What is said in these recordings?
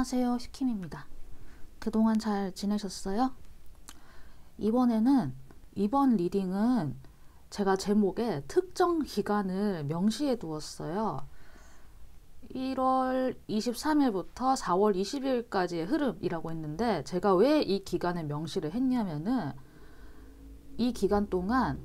안녕하세요, 시킴입니다. 그동안 잘 지내셨어요? 이번 리딩은 제가 제목에 특정 기간을 명시해 두었어요. 1월 23일부터 4월 20일까지의 흐름이라고 했는데, 제가 왜 이 기간을 명시를 했냐면은 이 기간 동안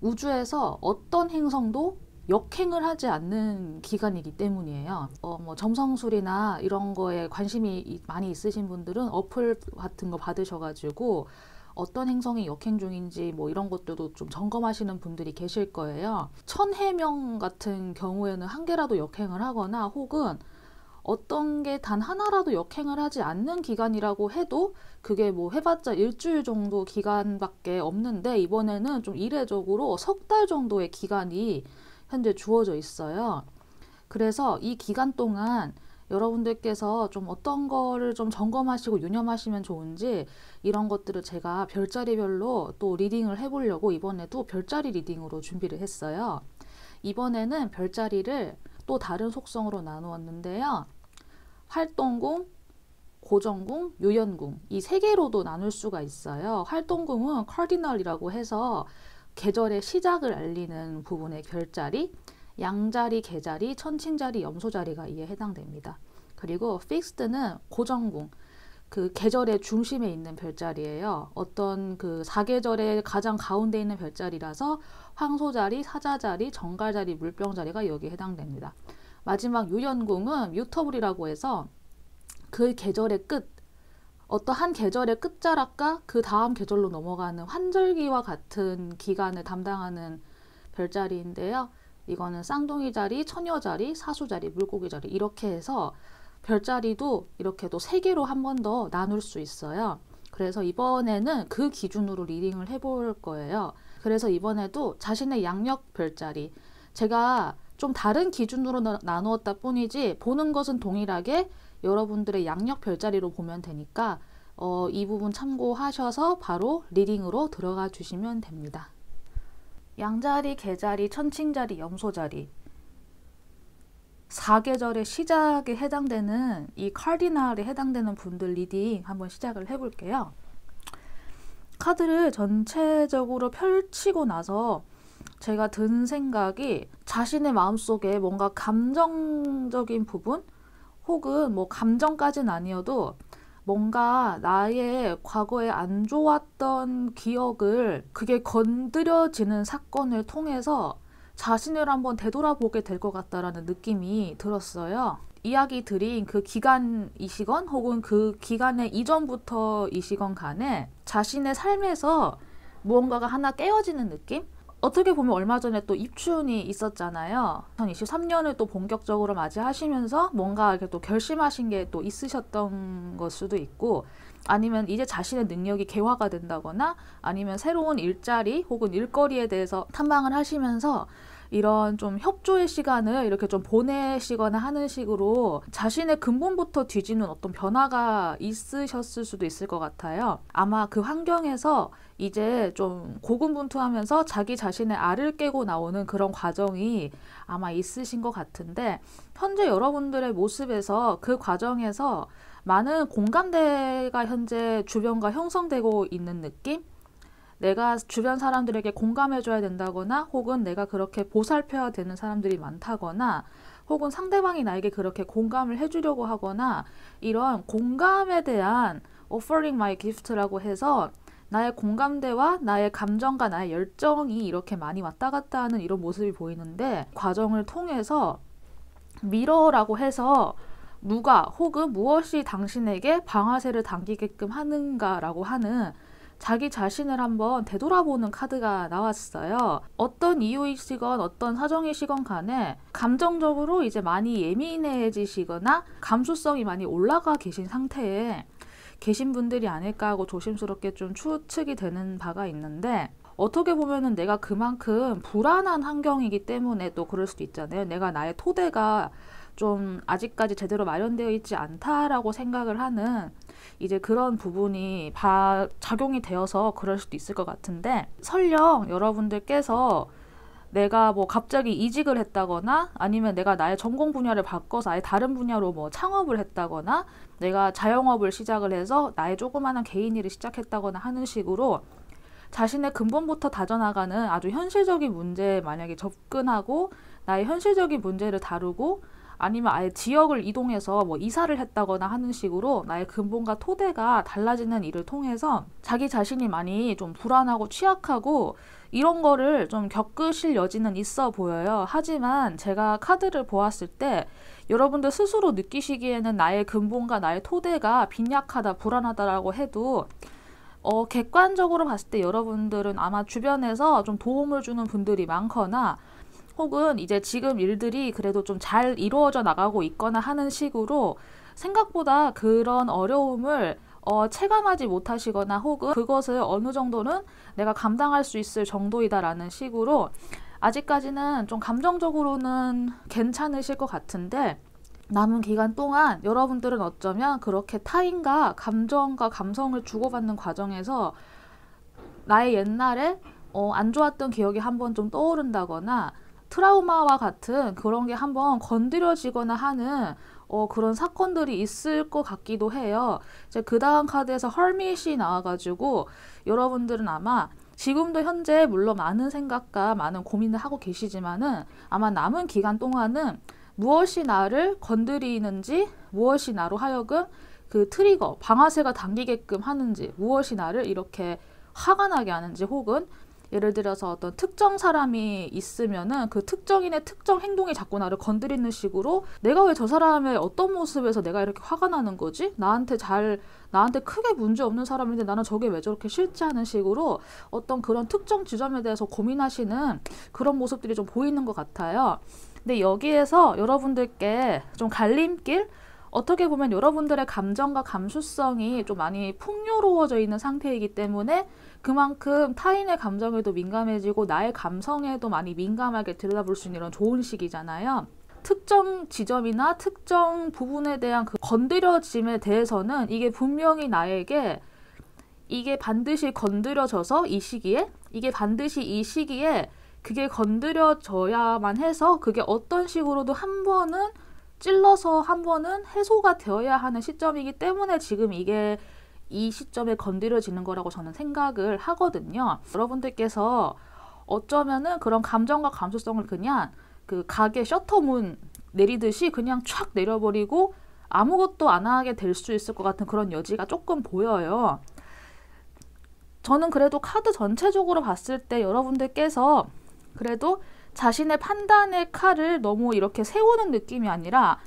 우주에서 어떤 행성도 역행을 하지 않는 기간이기 때문이에요. 점성술이나 이런 거에 관심이 많이 있으신 분들은 어플 같은 거 받으셔가지고 어떤 행성이 역행 중인지 이런 것들도 좀 점검하시는 분들이 계실 거예요. 천해명 같은 경우에는 한 개라도 역행을 하거나 혹은 어떤 게 단 하나라도 역행을 하지 않는 기간이라고 해도 그게 해봤자 일주일 정도 기간밖에 없는데, 이번에는 좀 이례적으로 석 달 정도의 기간이 현재 주어져 있어요. 그래서 이 기간 동안 여러분들께서 좀 어떤 거를 좀 점검하시고 유념하시면 좋은지, 이런 것들을 제가 별자리별로 또 리딩을 해보려고 이번에도 별자리 리딩으로 준비를 했어요. 이번에는 별자리를 또 다른 속성으로 나누었는데요. 활동궁, 고정궁, 요연궁, 이 세 개로도 나눌 수가 있어요. 활동궁은 카디널이라고 해서 계절의 시작을 알리는 부분의 별자리, 양자리, 계자리, 천칭자리, 염소자리가 이에 해당됩니다. 그리고 픽스드는 고정궁, 그 계절의 중심에 있는 별자리예요. 어떤 그 사계절의 가장 가운데 있는 별자리라서 황소자리, 사자자리, 정갈자리, 물병자리가 여기에 해당됩니다. 마지막 요연궁은 뮤터블이라고 해서 그 계절의 끝, 어떠한 계절의 끝자락과 그 다음 계절로 넘어가는 환절기와 같은 기간을 담당하는 별자리인데요. 이거는 쌍둥이 자리, 처녀 자리, 사수 자리, 물고기 자리, 이렇게 해서 별자리도 이렇게 또 세 개로 한 번 더 나눌 수 있어요. 그래서 이번에는 그 기준으로 리딩을 해볼 거예요. 그래서 이번에도 자신의 양력 별자리, 제가 좀 다른 기준으로 나누었다 뿐이지 보는 것은 동일하게 여러분들의 양력 별자리로 보면 되니까 이 부분 참고하셔서 바로 리딩으로 들어가 주시면 됩니다. 양자리, 계자리, 천칭자리, 염소자리, 사계절의 시작에 해당되는 이 카디널에 해당되는 분들 리딩 한번 시작을 해볼게요. 카드를 전체적으로 펼치고 나서 제가 든 생각이, 자신의 마음속에 뭔가 감정적인 부분, 혹은 감정까지는 아니어도 뭔가 나의 과거에 안 좋았던 기억을, 그게 건드려지는 사건을 통해서 자신을 한번 되돌아보게 될 것 같다라는 느낌이 들었어요. 이야기 드린 그 기간이시건 혹은 그 기간의 이전부터이시건 간에 자신의 삶에서 무언가가 하나 깨어지는 느낌? 어떻게 보면 얼마 전에 또 입춘이 있었잖아요. 2023년을 또 본격적으로 맞이하시면서 뭔가 이렇게 또 결심하신 게 또 있으셨던 걸 수도 있고, 아니면 이제 자신의 능력이 개화가 된다거나, 아니면 새로운 일자리 혹은 일거리에 대해서 탐방을 하시면서 이런 좀 협조의 시간을 이렇게 좀 보내시거나 하는 식으로 자신의 근본부터 뒤집는 어떤 변화가 있으셨을 수도 있을 것 같아요. 아마 그 환경에서 이제 좀 고군분투하면서 자기 자신의 알을 깨고 나오는 그런 과정이 아마 있으신 것 같은데, 현재 여러분들의 모습에서 그 과정에서 많은 공감대가 현재 주변과 형성되고 있는 느낌? 내가 주변 사람들에게 공감해줘야 된다거나, 혹은 내가 그렇게 보살펴야 되는 사람들이 많다거나, 혹은 상대방이 나에게 그렇게 공감을 해주려고 하거나, 이런 공감에 대한 offering my gift라고 해서 나의 공감대와 나의 감정과 나의 열정이 이렇게 많이 왔다 갔다 하는 이런 모습이 보이는데, 과정을 통해서 미러라고 해서 누가 혹은 무엇이 당신에게 방아쇠를 당기게끔 하는가라고 하는 자기 자신을 한번 되돌아보는 카드가 나왔어요. 어떤 이유이시건 어떤 사정이시건 간에 감정적으로 이제 많이 예민해지시거나 감수성이 많이 올라가 계신 상태에 계신 분들이 아닐까 하고 조심스럽게 좀 추측이 되는 바가 있는데, 어떻게 보면은 내가 그만큼 불안한 환경이기 때문에 또 그럴 수도 있잖아요. 내가 나의 토대가 좀 아직까지 제대로 마련되어 있지 않다라고 생각을 하는 이제 그런 부분이 작용이 되어서 그럴 수도 있을 것 같은데, 설령 여러분들께서 내가 뭐 갑자기 이직을 했다거나 아니면 내가 나의 전공 분야를 바꿔서 아예 다른 분야로 뭐 창업을 했다거나 내가 자영업을 시작을 해서 나의 조그마한 개인 일을 시작했다거나 하는 식으로 자신의 근본부터 다져나가는 아주 현실적인 문제에 만약에 접근하고 나의 현실적인 문제를 다루고 아니면 아예 지역을 이동해서 뭐 이사를 했다거나 하는 식으로 나의 근본과 토대가 달라지는 일을 통해서 자기 자신이 많이 좀 불안하고 취약하고 이런 거를 좀 겪으실 여지는 있어 보여요. 하지만 제가 카드를 보았을 때 여러분들 스스로 느끼시기에는 나의 근본과 나의 토대가 빈약하다, 불안하다라고 해도 객관적으로 봤을 때 여러분들은 아마 주변에서 좀 도움을 주는 분들이 많거나 혹은 이제 지금 일들이 그래도 좀 잘 이루어져 나가고 있거나 하는 식으로 생각보다 그런 어려움을 체감하지 못하시거나 혹은 그것을 어느 정도는 내가 감당할 수 있을 정도이다라는 식으로 아직까지는 좀 감정적으로는 괜찮으실 것 같은데 남은 기간 동안 여러분들은 어쩌면 그렇게 타인과 감정과 감성을 주고받는 과정에서 나의 옛날에 안 좋았던 기억이 한번 좀 떠오른다거나 트라우마와 같은 그런 게 한번 건드려지거나 하는 그런 사건들이 있을 것 같기도 해요. 이제 그 다음 카드에서 헐밋이 나와가지고 여러분들은 아마 지금도 현재 물론 많은 생각과 많은 고민을 하고 계시지만은 아마 남은 기간 동안은 무엇이 나를 건드리는지 무엇이 나로 하여금 그 트리거, 방아쇠가 당기게끔 하는지 무엇이 나를 이렇게 화가 나게 하는지 혹은 예를 들어서 어떤 특정 사람이 있으면은 그 특정인의 특정 행동이 자꾸 나를 건드리는 식으로 내가 왜 저 사람의 어떤 모습에서 내가 이렇게 화가 나는 거지? 나한테 크게 문제 없는 사람인데 나는 저게 왜 저렇게 싫지 하는 식으로 어떤 그런 특정 지점에 대해서 고민하시는 그런 모습들이 좀 보이는 것 같아요. 근데 여기에서 여러분들께 좀 갈림길? 어떻게 보면 여러분들의 감정과 감수성이 좀 많이 풍요로워져 있는 상태이기 때문에 그만큼 타인의 감정에도 민감해지고 나의 감성에도 많이 민감하게 들여다볼 수 있는 이런 좋은 시기잖아요. 특정 지점이나 특정 부분에 대한 그 건드려짐에 대해서는 이게 분명히 나에게 이게 반드시 건드려져서 이게 반드시 이 시기에 그게 건드려져야만 해서 그게 어떤 식으로도 한 번은 찔러서 한 번은 해소가 되어야 하는 시점이기 때문에 지금 이게 이 시점에 건드려지는 거라고 저는 생각을 하거든요. 여러분들께서 어쩌면은 그런 감정과 감수성을 그냥 그 가게 셔터문 내리듯이 그냥 촥 내려버리고 아무것도 안 하게 될 수 있을 것 같은 그런 여지가 조금 보여요. 저는 그래도 카드 전체적으로 봤을 때 여러분들께서 그래도 자신의 판단의 칼을 너무 이렇게 세우는 느낌이 아니라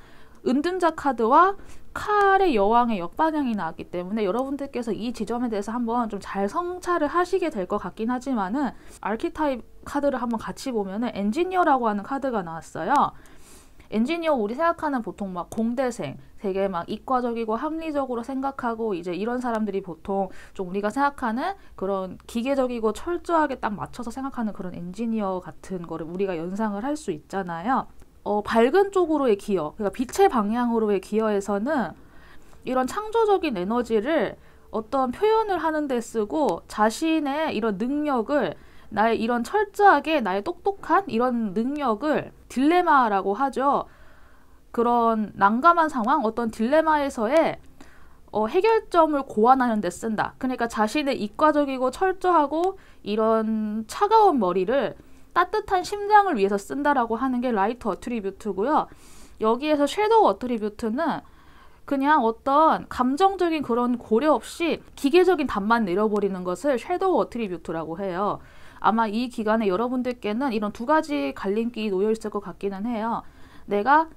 은둔자 카드와 칼의 여왕의 역방향이 나왔기 때문에 여러분들께서 이 지점에 대해서 한번 좀 잘 성찰을 하시게 될 것 같긴 하지만은 아키타입 카드를 한번 같이 보면은 엔지니어라고 하는 카드가 나왔어요. 엔지니어 우리 생각하는 보통 막 공대생, 되게 막 이과적이고 합리적으로 생각하고 이제 이런 사람들이 보통 좀 우리가 생각하는 그런 기계적이고 철저하게 딱 맞춰서 생각하는 그런 엔지니어 같은 거를 우리가 연상을 할 수 있잖아요. 밝은 쪽으로의 기여, 그러니까 빛의 방향으로의 기여에서는 이런 창조적인 에너지를 어떤 표현을 하는 데 쓰고 자신의 이런 능력을 나의 이런 철저하게 나의 똑똑한 이런 능력을 딜레마라고 하죠. 그런 난감한 상황, 어떤 딜레마에서의 해결점을 고안하는 데 쓴다. 그러니까 자신의 이과적이고 철저하고 이런 차가운 머리를 따뜻한 심장을 위해서 쓴다라고 하는 게 라이트 어트리뷰트고요. 여기에서 섀도우 어트리뷰트는 그냥 어떤 감정적인 그런 고려 없이 기계적인 답만 내려버리는 것을 섀도우 어트리뷰트라고 해요. 아마 이 기간에 여러분들께는 이런 두 가지 갈림길이 놓여 있을 것 같기는 해요. 내가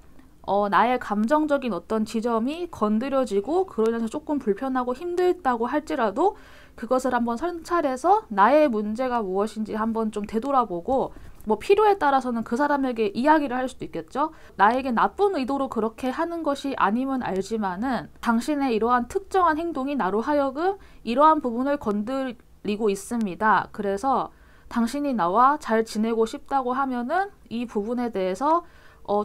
나의 감정적인 어떤 지점이 건드려지고 그로 인해서 조금 불편하고 힘들다고 할지라도 그것을 한번 성찰해서 나의 문제가 무엇인지 한번 좀 되돌아보고 뭐 필요에 따라서는 그 사람에게 이야기를 할 수도 있겠죠. 나에게 나쁜 의도로 그렇게 하는 것이 아님은 알지만은 당신의 이러한 특정한 행동이 나로 하여금 이러한 부분을 건드리고 있습니다. 그래서 당신이 나와 잘 지내고 싶다고 하면은 이 부분에 대해서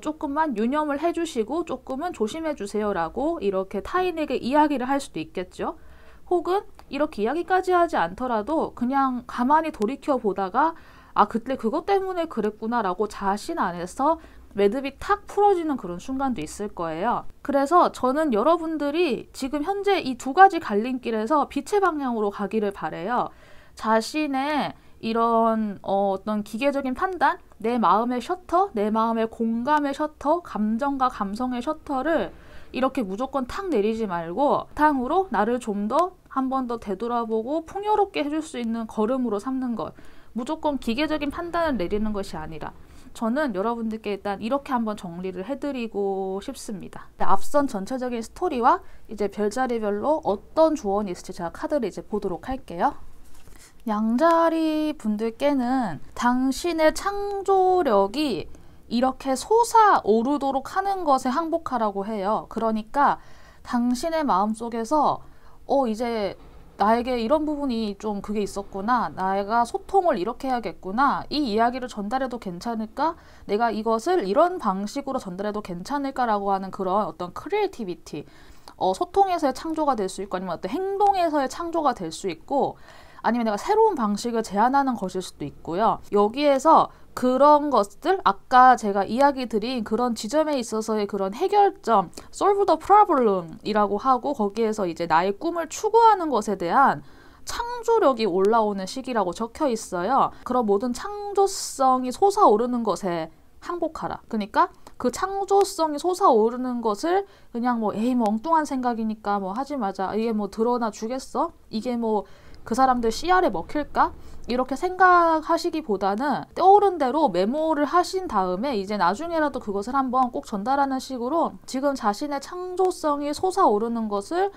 조금만 유념을 해주시고 조금은 조심해 주세요라고 이렇게 타인에게 이야기를 할 수도 있겠죠. 혹은 이렇게 이야기까지 하지 않더라도 그냥 가만히 돌이켜 보다가 아, 그때 그것 때문에 그랬구나 라고 자신 안에서 매듭이 탁 풀어지는 그런 순간도 있을 거예요. 그래서 저는 여러분들이 지금 현재 이 두 가지 갈림길에서 빛의 방향으로 가기를 바래요. 자신의 이런 어떤 기계적인 판단, 내 마음의 셔터, 내 마음의 공감의 셔터, 감정과 감성의 셔터를 이렇게 무조건 탁 내리지 말고 바탕으로 나를 좀 더 한 번 더 되돌아보고 풍요롭게 해줄 수 있는 걸음으로 삼는 것. 무조건 기계적인 판단을 내리는 것이 아니라 저는 여러분들께 일단 이렇게 한번 정리를 해드리고 싶습니다. 앞선 전체적인 스토리와 이제 별자리별로 어떤 조언이 있을지 제가 카드를 이제 보도록 할게요. 양자리 분들께는 당신의 창조력이 이렇게 솟아오르도록 하는 것에 항복하라고 해요. 그러니까 당신의 마음속에서 이제 나에게 이런 부분이 좀 그게 있었구나. 내가 소통을 이렇게 해야겠구나. 이 이야기를 전달해도 괜찮을까? 내가 이것을 이런 방식으로 전달해도 괜찮을까라고 하는 그런 어떤 크리에이티비티. 소통에서의 창조가 될 수 있고 아니면 어떤 행동에서의 창조가 될 수 있고 아니면 내가 새로운 방식을 제안하는 것일 수도 있고요. 여기에서 그런 것들, 아까 제가 이야기 드린 그런 지점에 있어서의 그런 해결점, solve the problem 이라고 하고 거기에서 이제 나의 꿈을 추구하는 것에 대한 창조력이 올라오는 시기라고 적혀 있어요. 그런 모든 창조성이 솟아오르는 것에 항복하라. 그러니까 그 창조성이 솟아오르는 것을 그냥 에이 엉뚱한 생각이니까 하지 마자. 이게 드러나 주겠어? 이게 그 사람들 씨알에 먹힐까? 이렇게 생각하시기보다는 떠오른 대로 메모를 하신 다음에 이제 나중에라도 그것을 한번 꼭 전달하는 식으로 지금 자신의 창조성이 솟아오르는 것을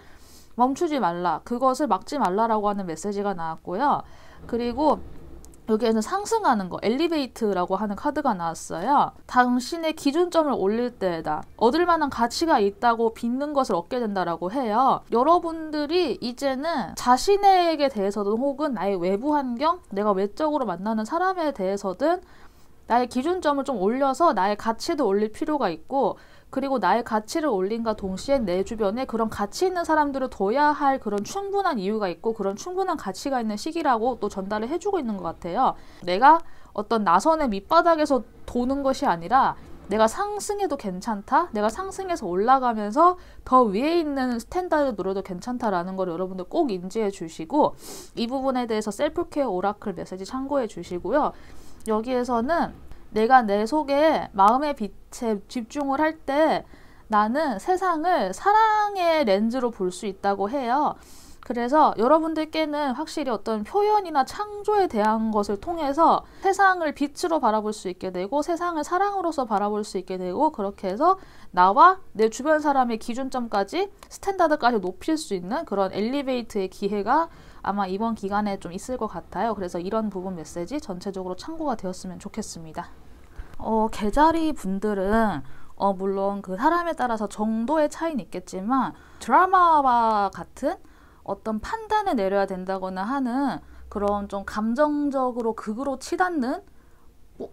멈추지 말라. 그것을 막지 말라라고 하는 메시지가 나왔고요. 그리고 여기에는 상승하는 거, 엘리베이트라고 하는 카드가 나왔어요. 당신의 기준점을 올릴 때에다 얻을 만한 가치가 있다고 빚는 것을 얻게 된다라고 해요. 여러분들이 이제는 자신에게 대해서든 혹은 나의 외부 환경, 내가 외적으로 만나는 사람에 대해서든 나의 기준점을 좀 올려서 나의 가치도 올릴 필요가 있고 그리고 나의 가치를 올린과 동시에 내 주변에 그런 가치 있는 사람들을 둬야 할 그런 충분한 이유가 있고 그런 충분한 가치가 있는 시기라고 또 전달을 해주고 있는 것 같아요. 내가 어떤 나선의 밑바닥에서 도는 것이 아니라 내가 상승해도 괜찮다. 내가 상승해서 올라가면서 더 위에 있는 스탠다드 노려도 괜찮다라는 걸 여러분들 꼭 인지해 주시고 이 부분에 대해서 셀프케어 오라클 메시지 참고해 주시고요. 여기에서는 내가 내 속에 마음의 빛에 집중을 할 때 나는 세상을 사랑의 렌즈로 볼 수 있다고 해요. 그래서 여러분들께는 확실히 어떤 표현이나 창조에 대한 것을 통해서 세상을 빛으로 바라볼 수 있게 되고 세상을 사랑으로서 바라볼 수 있게 되고 그렇게 해서 나와 내 주변 사람의 기준점까지 스탠다드까지 높일 수 있는 그런 엘리베이트의 기회가 아마 이번 기간에 좀 있을 것 같아요. 그래서 이런 부분 메시지 전체적으로 참고가 되었으면 좋겠습니다. 계자리 분들은 물론 그 사람에 따라서 정도의 차이는 있겠지만 드라마와 같은 어떤 판단을 내려야 된다거나 하는 그런 좀 감정적으로 극으로 치닫는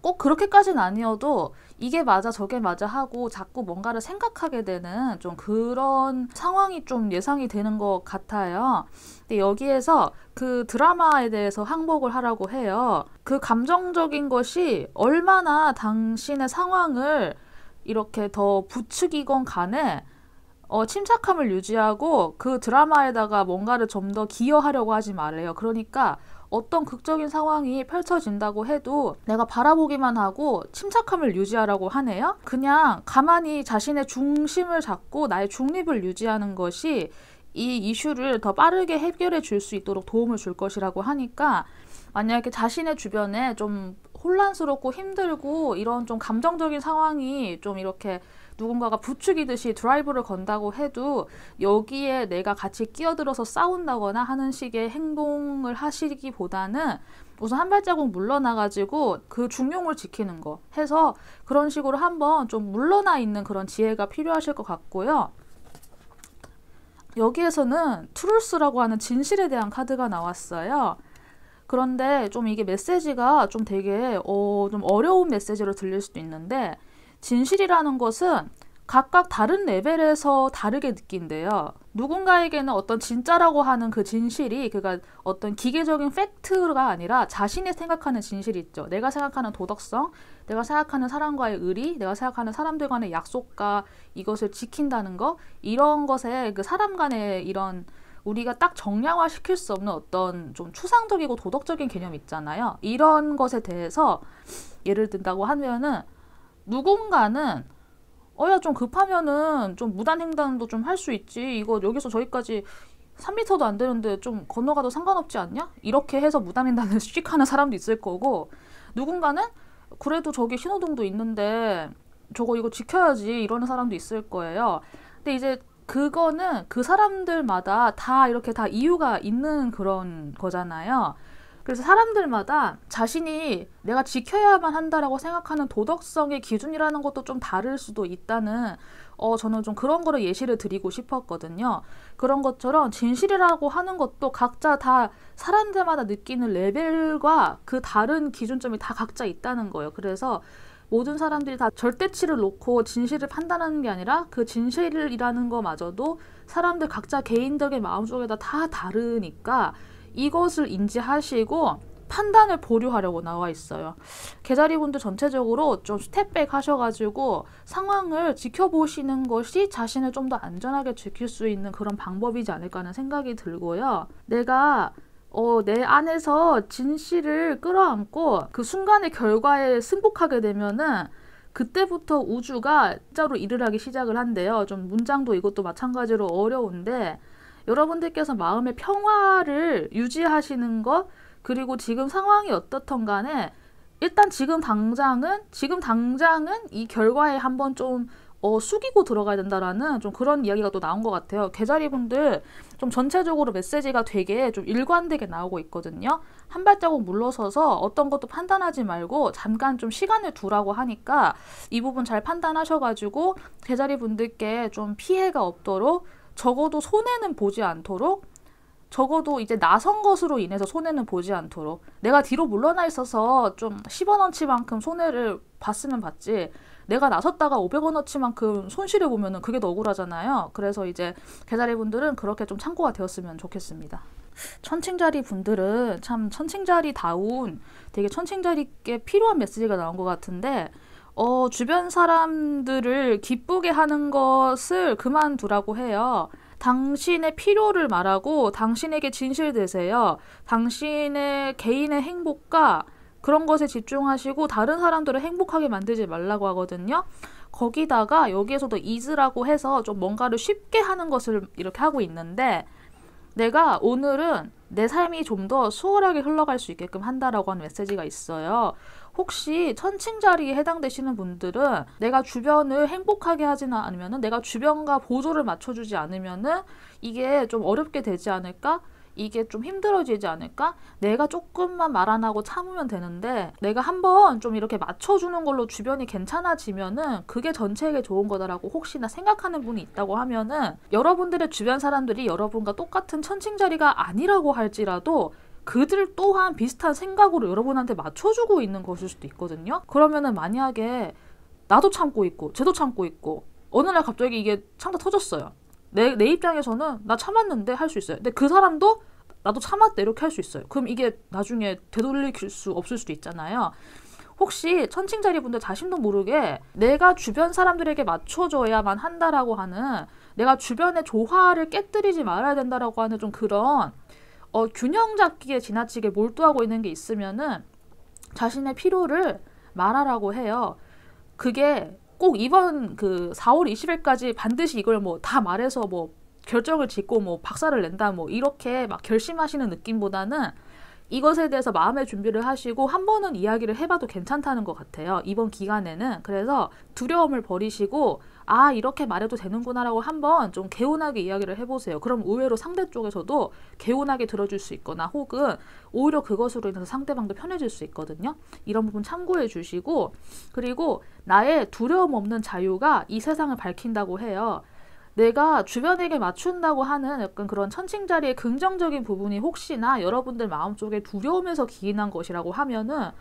꼭 그렇게까지는 아니어도 이게 맞아 저게 맞아 하고 자꾸 뭔가를 생각하게 되는 좀 그런 상황이 좀 예상이 되는 것 같아요. 근데 여기에서 그 드라마에 대해서 항복을 하라고 해요. 그 감정적인 것이 얼마나 당신의 상황을 이렇게 더 부추기건 간에 침착함을 유지하고 그 드라마에다가 뭔가를 좀 더 기여하려고 하지 말아요. 그러니까 어떤 극적인 상황이 펼쳐진다고 해도 내가 바라보기만 하고 침착함을 유지하라고 하네요. 그냥 가만히 자신의 중심을 잡고 나의 중립을 유지하는 것이 이 이슈를 더 빠르게 해결해 줄 수 있도록 도움을 줄 것이라고 하니까 만약에 자신의 주변에 좀 혼란스럽고 힘들고 이런 좀 감정적인 상황이 좀 이렇게 누군가가 부추기듯이 드라이브를 건다고 해도 여기에 내가 같이 끼어들어서 싸운다거나 하는 식의 행동을 하시기보다는 우선 한 발자국 물러나가지고 그 중용을 지키는 거 해서 그런 식으로 한번 좀 물러나 있는 그런 지혜가 필요하실 것 같고요. 여기에서는 트루스라고 하는 진실에 대한 카드가 나왔어요. 그런데 좀 이게 메시지가 좀 되게 좀 어려운 메시지로 들릴 수도 있는데 진실이라는 것은 각각 다른 레벨에서 다르게 느낀대요. 누군가에게는 어떤 진짜라고 하는 그 진실이 그러니까 어떤 기계적인 팩트가 아니라 자신이 생각하는 진실이 있죠. 내가 생각하는 도덕성, 내가 생각하는 사람과의 의리, 내가 생각하는 사람들 간의 약속과 이것을 지킨다는 거, 이런 것에 그 사람 간의 이런 우리가 딱 정량화 시킬 수 없는 어떤 좀 추상적이고 도덕적인 개념 있잖아요. 이런 것에 대해서 예를 든다고 하면은 누군가는 야 좀 급하면은 좀 무단횡단도 좀 할 수 있지. 이거 여기서 저기까지 3m도 안 되는데 좀 건너가도 상관없지 않냐? 이렇게 해서 무단횡단을 씩 하는 사람도 있을 거고, 누군가는 그래도 저기 신호등도 있는데 저거 이거 지켜야지 이러는 사람도 있을 거예요. 근데 이제 그거는 그 사람들마다 다 이렇게 다 이유가 있는 그런 거잖아요. 그래서 사람들마다 자신이 내가 지켜야만 한다라고 생각하는 도덕성의 기준이라는 것도 좀 다를 수도 있다는 저는 좀 그런 거를 예시를 드리고 싶었거든요. 그런 것처럼 진실이라고 하는 것도 각자 다 사람들마다 느끼는 레벨과 그 다른 기준점이 다 각자 있다는 거예요. 그래서 모든 사람들이 다 절대치를 놓고 진실을 판단하는 게 아니라 그 진실이라는 거마저도 사람들 각자 개인적인 마음속에다 다 다르니까 이것을 인지하시고 판단을 보류하려고 나와 있어요. 개자리분들 전체적으로 좀 스텝백 하셔가지고 상황을 지켜보시는 것이 자신을 좀 더 안전하게 지킬 수 있는 그런 방법이지 않을까 하는 생각이 들고요. 내가 내 안에서 진실을 끌어안고 그 순간의 결과에 승복하게 되면은 그때부터 우주가 진짜로 일을 하기 시작을 한대요. 좀 문장도 이것도 마찬가지로 어려운데 여러분들께서 마음의 평화를 유지하시는 것, 그리고 지금 상황이 어떻든 간에 일단 지금 당장은 이 결과에 한번 좀 숙이고 들어가야 된다라는 좀 그런 이야기가 또 나온 것 같아요. 개자리분들 좀 전체적으로 메시지가 되게 좀 일관되게 나오고 있거든요. 한 발자국 물러서서 어떤 것도 판단하지 말고 잠깐 좀 시간을 두라고 하니까 이 부분 잘 판단하셔가지고 개자리분들께 좀 피해가 없도록, 적어도 손해는 보지 않도록, 적어도 이제 나선 것으로 인해서 손해는 보지 않도록, 내가 뒤로 물러나 있어서 좀 10원어치만큼 손해를 봤으면 봤지 내가 나섰다가 500원어치만큼 손실을 보면은 그게 더 억울하잖아요. 그래서 이제 개자리 분들은 그렇게 좀 참고가 되었으면 좋겠습니다. 천칭자리 분들은 참 천칭자리다운 되게 천칭자리께 필요한 메시지가 나온 것 같은데 주변 사람들을 기쁘게 하는 것을 그만두라고 해요. 당신의 필요를 말하고 당신에게 진실되세요. 당신의 개인의 행복과 그런 것에 집중하시고 다른 사람들을 행복하게 만들지 말라고 하거든요. 거기다가 여기에서도 is라고 해서 좀 뭔가를 쉽게 하는 것을 이렇게 하고 있는데, 내가 오늘은 내 삶이 좀 더 수월하게 흘러갈 수 있게끔 한다라고 하는 메시지가 있어요. 혹시 천칭자리에 해당되시는 분들은 내가 주변을 행복하게 하지는 않으면은, 내가 주변과 보조를 맞춰주지 않으면은 이게 좀 어렵게 되지 않을까? 이게 좀 힘들어지지 않을까? 내가 조금만 말 안 하고 참으면 되는데 내가 한번 좀 이렇게 맞춰주는 걸로 주변이 괜찮아지면은 그게 전체에게 좋은 거다라고 혹시나 생각하는 분이 있다고 하면은, 여러분들의 주변 사람들이 여러분과 똑같은 천칭자리가 아니라고 할지라도 그들 또한 비슷한 생각으로 여러분한테 맞춰주고 있는 것일 수도 있거든요. 그러면은 만약에 나도 참고 있고 쟤도 참고 있고 어느 날 갑자기 이게 창다 터졌어요. 내 입장에서는 나 참았는데 할 수 있어요. 근데 그 사람도 나도 참았대 이렇게 할 수 있어요. 그럼 이게 나중에 되돌릴 수 없을 수도 있잖아요. 혹시 천칭자리 분들 자신도 모르게 내가 주변 사람들에게 맞춰줘야만 한다라고 하는, 내가 주변의 조화를 깨뜨리지 말아야 된다라고 하는 좀 그런 균형 잡기에 지나치게 몰두하고 있는 게 있으면은 자신의 필요를 말하라고 해요. 그게 꼭 이번 그 4월 20일까지 반드시 이걸 뭐 다 말해서 뭐 결정을 짓고 뭐 박살을 낸다 뭐 이렇게 막 결심하시는 느낌보다는 이것에 대해서 마음의 준비를 하시고 한 번은 이야기를 해봐도 괜찮다는 것 같아요. 이번 기간에는. 그래서 두려움을 버리시고 이렇게 말해도 되는구나라고 한번 좀 개운하게 이야기를 해보세요. 그럼 의외로 상대 쪽에서도 개운하게 들어줄 수 있거나 혹은 오히려 그것으로 인해서 상대방도 편해질 수 있거든요. 이런 부분 참고해 주시고, 그리고 나의 두려움 없는 자유가 이 세상을 밝힌다고 해요. 내가 주변에게 맞춘다고 하는 약간 그런 천칭자리의 긍정적인 부분이 혹시나 여러분들 마음속에 두려움에서 기인한 것이라고 하면은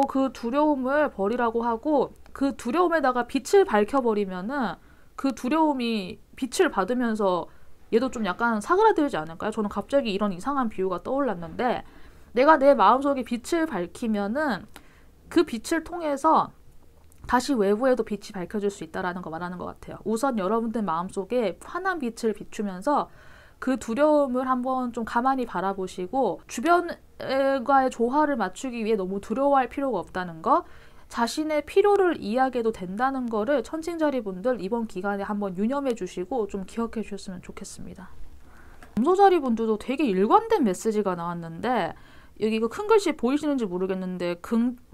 그 두려움을 버리라고 하고 그 두려움에다가 빛을 밝혀버리면은 그 두려움이 빛을 받으면서 얘도 좀 약간 사그라들지 않을까요? 저는 갑자기 이런 이상한 비유가 떠올랐는데, 내가 내 마음속에 빛을 밝히면은 그 빛을 통해서 다시 외부에도 빛이 밝혀질 수 있다라는 거 말하는 것 같아요. 우선 여러분들 마음속에 환한 빛을 비추면서 그 두려움을 한번 좀 가만히 바라보시고, 주변과의 조화를 맞추기 위해 너무 두려워할 필요가 없다는 거, 자신의 필요를 이야기해도 된다는 거를 천칭자리 분들 이번 기간에 한번 유념해 주시고 좀 기억해 주셨으면 좋겠습니다. 점소자리 분들도 되게 일관된 메시지가 나왔는데, 여기 이거 큰 글씨 보이시는지 모르겠는데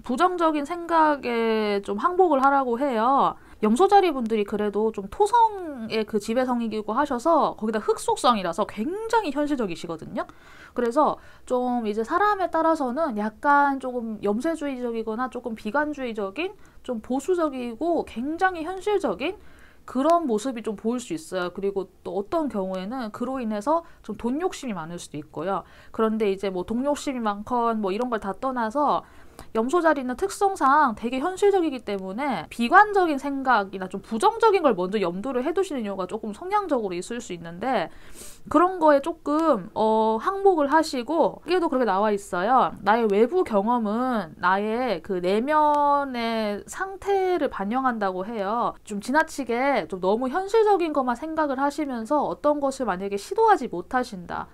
부정적인 생각에 좀 항복을 하라고 해요. 염소자리 분들이 그래도 좀 토성의 그 지배성이기고 하셔서 거기다 흑속성이라서 굉장히 현실적이시거든요. 그래서 좀 이제 사람에 따라서는 약간 조금 염세주의적이거나 조금 비관주의적인, 좀 보수적이고 굉장히 현실적인 그런 모습이 좀 보일 수 있어요. 그리고 또 어떤 경우에는 그로 인해서 좀 돈 욕심이 많을 수도 있고요. 그런데 이제 뭐 돈 욕심이 많건 뭐 이런 걸 다 떠나서 염소자리는 특성상 되게 현실적이기 때문에 비관적인 생각이나 좀 부정적인 걸 먼저 염두를 해두시는 이유가 조금 성향적으로 있을 수 있는데, 그런 거에 조금 항복을 하시고, 이게도 그렇게 나와 있어요. 나의 외부 경험은 나의 그 내면의 상태를 반영한다고 해요. 좀 지나치게 좀 너무 현실적인 것만 생각을 하시면서 어떤 것을 만약에 시도하지 못하신다,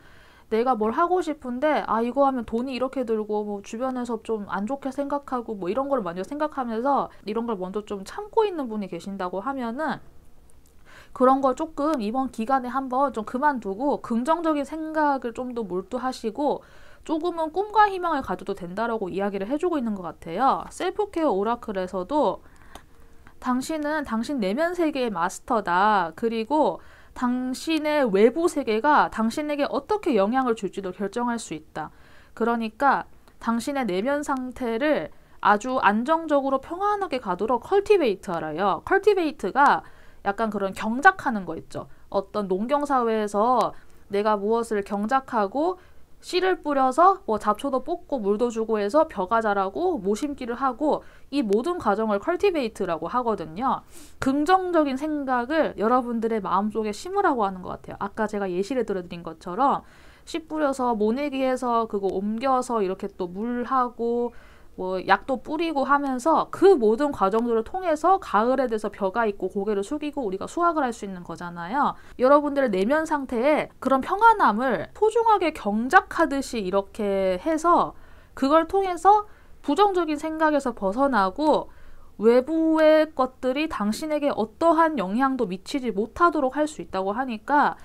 내가 뭘 하고 싶은데 이거 하면 돈이 이렇게 들고 뭐 주변에서 좀 안 좋게 생각하고 뭐 이런 걸 먼저 생각하면서 이런 걸 먼저 좀 참고 있는 분이 계신다고 하면은, 그런 걸 조금 이번 기간에 한번 좀 그만두고 긍정적인 생각을 좀 더 몰두하시고 조금은 꿈과 희망을 가져도 된다라고 이야기를 해주고 있는 것 같아요. 셀프케어 오라클에서도 당신은 당신 내면 세계의 마스터다. 그리고 당신의 외부 세계가 당신에게 어떻게 영향을 줄지도 결정할 수 있다. 그러니까 당신의 내면 상태를 아주 안정적으로 평안하게 가도록 컬티베이트 하라요. 컬티베이트가 약간 그런 경작하는 거 있죠. 어떤 농경사회에서 내가 무엇을 경작하고 씨를 뿌려서 뭐 잡초도 뽑고 물도 주고 해서 벼가 자라고 모심기를 하고, 이 모든 과정을 컬티베이트라고 하거든요. 긍정적인 생각을 여러분들의 마음속에 심으라고 하는 것 같아요. 아까 제가 예시를 들어드린 것처럼 씨 뿌려서 모내기 해서 그거 옮겨서 이렇게 또 물하고 뭐 약도 뿌리고 하면서 그 모든 과정들을 통해서 가을에 돼서 벼가 있고 고개를 숙이고 우리가 수확을 할 수 있는 거잖아요. 여러분들의 내면 상태에 그런 평안함을 소중하게 경작하듯이 이렇게 해서 그걸 통해서 부정적인 생각에서 벗어나고 외부의 것들이 당신에게 어떠한 영향도 미치지 못하도록 할 수 있다고 하니까,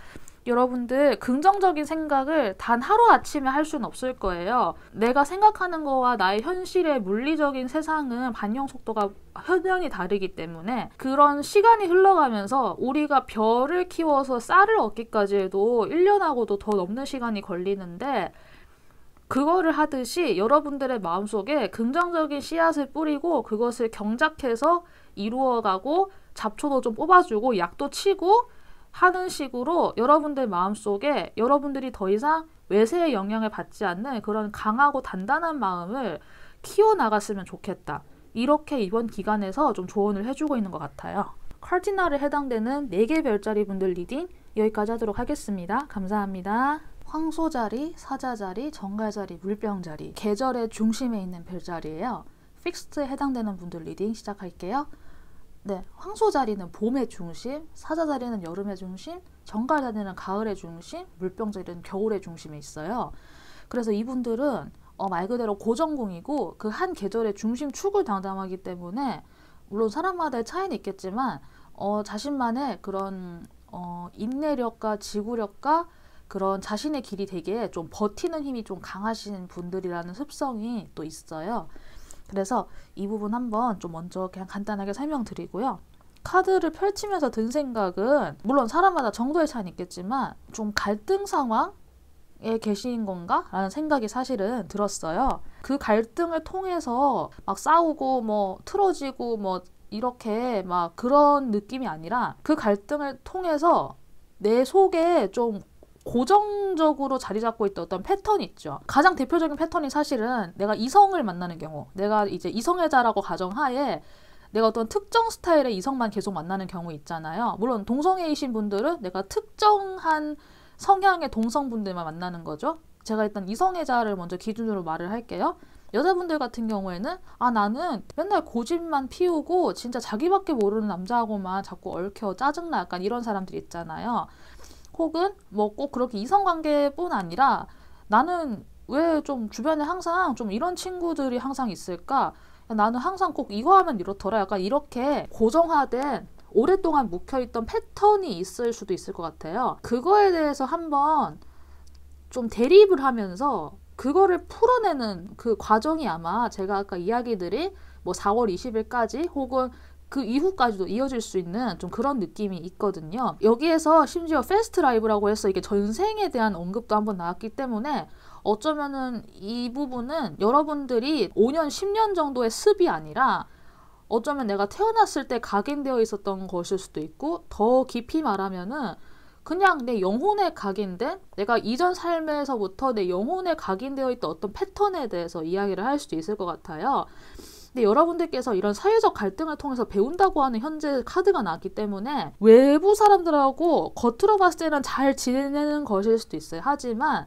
여러분들 긍정적인 생각을 단 하루아침에 할 수는 없을 거예요. 내가 생각하는 거와 나의 현실의 물리적인 세상은 반영 속도가 현연히 다르기 때문에 그런 시간이 흘러가면서 우리가 벼를 키워서 쌀을 얻기까지 해도 1년하고도 더 넘는 시간이 걸리는데, 그거를 하듯이 여러분들의 마음속에 긍정적인 씨앗을 뿌리고 그것을 경작해서 이루어가고 잡초도 좀 뽑아주고 약도 치고 하는 식으로 여러분들 마음속에 여러분들이 더 이상 외세의 영향을 받지 않는 그런 강하고 단단한 마음을 키워나갔으면 좋겠다. 이렇게 이번 기간에서 좀 조언을 해주고 있는 것 같아요. 카르디날에 해당되는 4개 별자리 분들 리딩 여기까지 하도록 하겠습니다. 감사합니다. 황소자리, 사자자리, 정갈자리, 물병자리, 계절의 중심에 있는 별자리예요. 픽스트에 해당되는 분들 리딩 시작할게요. 네, 황소자리는 봄의 중심, 사자자리는 여름의 중심, 정갈자리는 가을의 중심, 물병자리는 겨울의 중심에 있어요. 그래서 이분들은 말 그대로 고정궁이고 그 한 계절의 중심축을 담당하기 때문에, 물론 사람마다의 차이는 있겠지만 자신만의 그런 인내력과 지구력과 그런 자신의 길이 되게 좀 버티는 힘이 좀 강하신 분들이라는 습성이 또 있어요. 그래서 이 부분 한번 좀 먼저 그냥 간단하게 설명드리고요. 카드를 펼치면서 든 생각은, 물론 사람마다 정도의 차이는 있겠지만 좀 갈등 상황에 계신 건가? 라는 생각이 사실은 들었어요. 그 갈등을 통해서 막 싸우고 뭐 틀어지고 뭐 이렇게 막 그런 느낌이 아니라, 그 갈등을 통해서 내 속에 좀 고정적으로 자리 잡고 있던 어떤 패턴이 있죠. 가장 대표적인 패턴이 사실은 내가 이성을 만나는 경우, 내가 이제 이성애자라고 가정하에 내가 어떤 특정 스타일의 이성만 계속 만나는 경우 있잖아요. 물론 동성애이신 분들은 내가 특정한 성향의 동성분들만 만나는 거죠. 제가 일단 이성애자를 먼저 기준으로 말을 할게요. 여자분들 같은 경우에는 나는 맨날 고집만 피우고 진짜 자기밖에 모르는 남자하고만 자꾸 얽혀 짜증나 약간 이런 사람들 있잖아요. 혹은 뭐 꼭 그렇게 이성관계뿐 아니라 나는 왜 좀 주변에 항상 좀 이런 친구들이 항상 있을까? 나는 항상 꼭 이거 하면 이렇더라. 약간 이렇게 고정화된 오랫동안 묵혀있던 패턴이 있을 수도 있을 것 같아요. 그거에 대해서 한번 좀 대립을 하면서 그거를 풀어내는 그 과정이 아마 제가 아까 이야기 드린 뭐 4월 20일까지 혹은 그 이후까지도 이어질 수 있는 좀 그런 느낌이 있거든요. 여기에서 심지어 패스트 라이브라고 해서 이게 전생에 대한 언급도 한번 나왔기 때문에 어쩌면은 이 부분은 여러분들이 5년, 10년 정도의 습이 아니라 어쩌면 내가 태어났을 때 각인되어 있었던 것일 수도 있고 더 깊이 말하면은 그냥 내 영혼에 각인된 내가 이전 삶에서부터 내 영혼에 각인되어 있던 어떤 패턴에 대해서 이야기를 할 수도 있을 것 같아요. 근데 여러분들께서 이런 사회적 갈등을 통해서 배운다고 하는 현재 카드가 나왔기 때문에 외부 사람들하고 겉으로 봤을 때는 잘 지내는 것일 수도 있어요. 하지만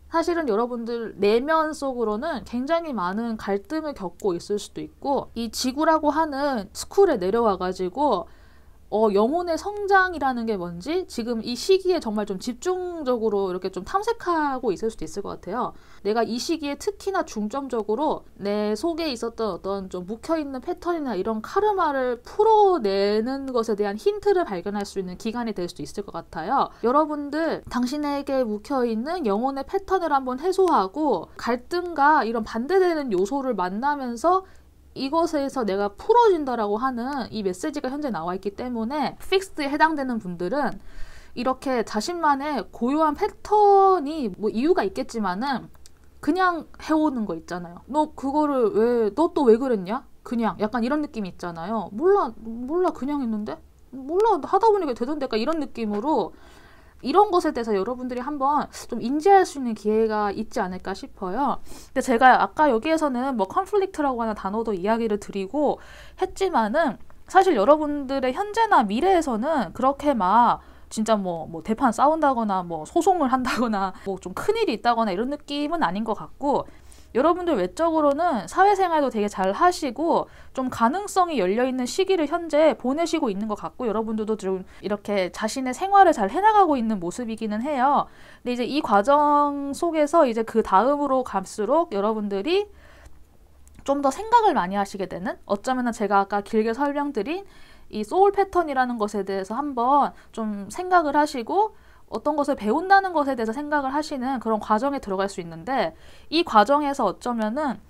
사실은 여러분들 내면 속으로는 굉장히 많은 갈등을 겪고 있을 수도 있고 이 지구라고 하는 스쿨에 내려와가지고 영혼의 성장이라는 게 뭔지 지금 이 시기에 정말 좀 집중적으로 이렇게 좀 탐색하고 있을 수도 있을 것 같아요. 내가 이 시기에 특히나 중점적으로 내 속에 있었던 어떤 좀 묵혀있는 패턴이나 이런 카르마를 풀어내는 것에 대한 힌트를 발견할 수 있는 기간이 될 수도 있을 것 같아요. 여러분들 당신에게 묵혀있는 영혼의 패턴을 한번 해소하고 갈등과 이런 반대되는 요소를 만나면서 이것에서 내가 풀어진다라고 하는 이 메시지가 현재 나와 있기 때문에 픽스드에 해당되는 분들은 이렇게 자신만의 고유한 패턴이 뭐 이유가 있겠지만은 그냥 해오는 거 있잖아요. 너 그거를 너 또 왜 그랬냐? 그냥 약간 이런 느낌이 있잖아요. 몰라 그냥 했는데? 몰라 하다 보니까 되던데 약간 이런 느낌으로 이런 것에 대해서 여러분들이 한번 좀 인지할 수 있는 기회가 있지 않을까 싶어요. 근데 제가 아까 여기에서는 뭐 컨플릭트라고 하는 단어도 이야기를 드리고 했지만은 사실 여러분들의 현재나 미래에서는 그렇게 막 진짜 뭐 대판 싸운다거나 뭐 소송을 한다거나 뭐 좀 큰일이 있다거나 이런 느낌은 아닌 것 같고 여러분들 외적으로는 사회생활도 되게 잘 하시고 좀 가능성이 열려있는 시기를 현재 보내시고 있는 것 같고 여러분들도 좀 이렇게 자신의 생활을 잘 해나가고 있는 모습이기는 해요. 근데 이제 이 과정 속에서 이제 그 다음으로 갈수록 여러분들이 좀 더 생각을 많이 하시게 되는 어쩌면은 제가 아까 길게 설명드린 이 소울 패턴이라는 것에 대해서 한번 좀 생각을 하시고 어떤 것을 배운다는 것에 대해서 생각을 하시는 그런 과정에 들어갈 수 있는데 이 과정에서 어쩌면은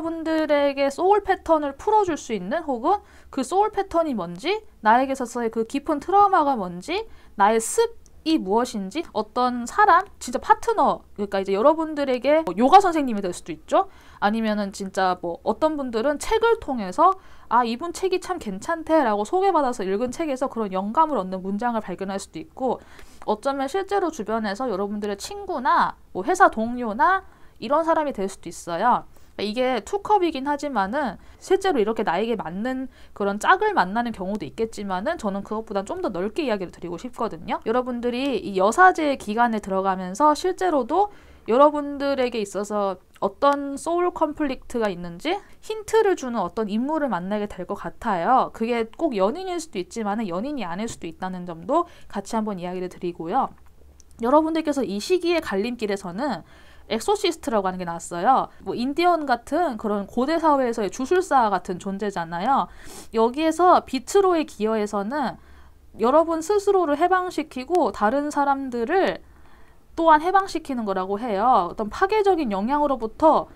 여러분들에게 소울 패턴을 풀어줄 수 있는 혹은 그 소울 패턴이 뭔지 나에게 있어서의 그 깊은 트라우마가 뭔지 나의 습이 무엇인지 어떤 사람 진짜 파트너 그러니까 이제 여러분들에게 요가 선생님이 될 수도 있죠. 아니면은 진짜 뭐 어떤 분들은 책을 통해서 이분 책이 참 괜찮대 라고 소개받아서 읽은 책에서 그런 영감을 얻는 문장을 발견할 수도 있고 어쩌면 실제로 주변에서 여러분들의 친구나 뭐 회사 동료나 이런 사람이 될 수도 있어요. 이게 투컵이긴 하지만은 실제로 이렇게 나에게 맞는 그런 짝을 만나는 경우도 있겠지만은 저는 그것보단 좀 더 넓게 이야기를 드리고 싶거든요. 여러분들이 이 여사제 기간에 들어가면서 실제로도 여러분들에게 있어서 어떤 소울 컨플릭트가 있는지 힌트를 주는 어떤 인물을 만나게 될 것 같아요. 그게 꼭 연인일 수도 있지만 연인이 아닐 수도 있다는 점도 같이 한번 이야기를 드리고요. 여러분들께서 이 시기의 갈림길에서는 엑소시스트라고 하는 게 나왔어요. 뭐 인디언 같은 그런 고대 사회에서의 주술사 같은 존재잖아요. 여기에서 비트로의 기여에서는 여러분 스스로를 해방시키고 다른 사람들을 또한 해방시키는 거라고 해요. 어떤 파괴적인 영향으로부터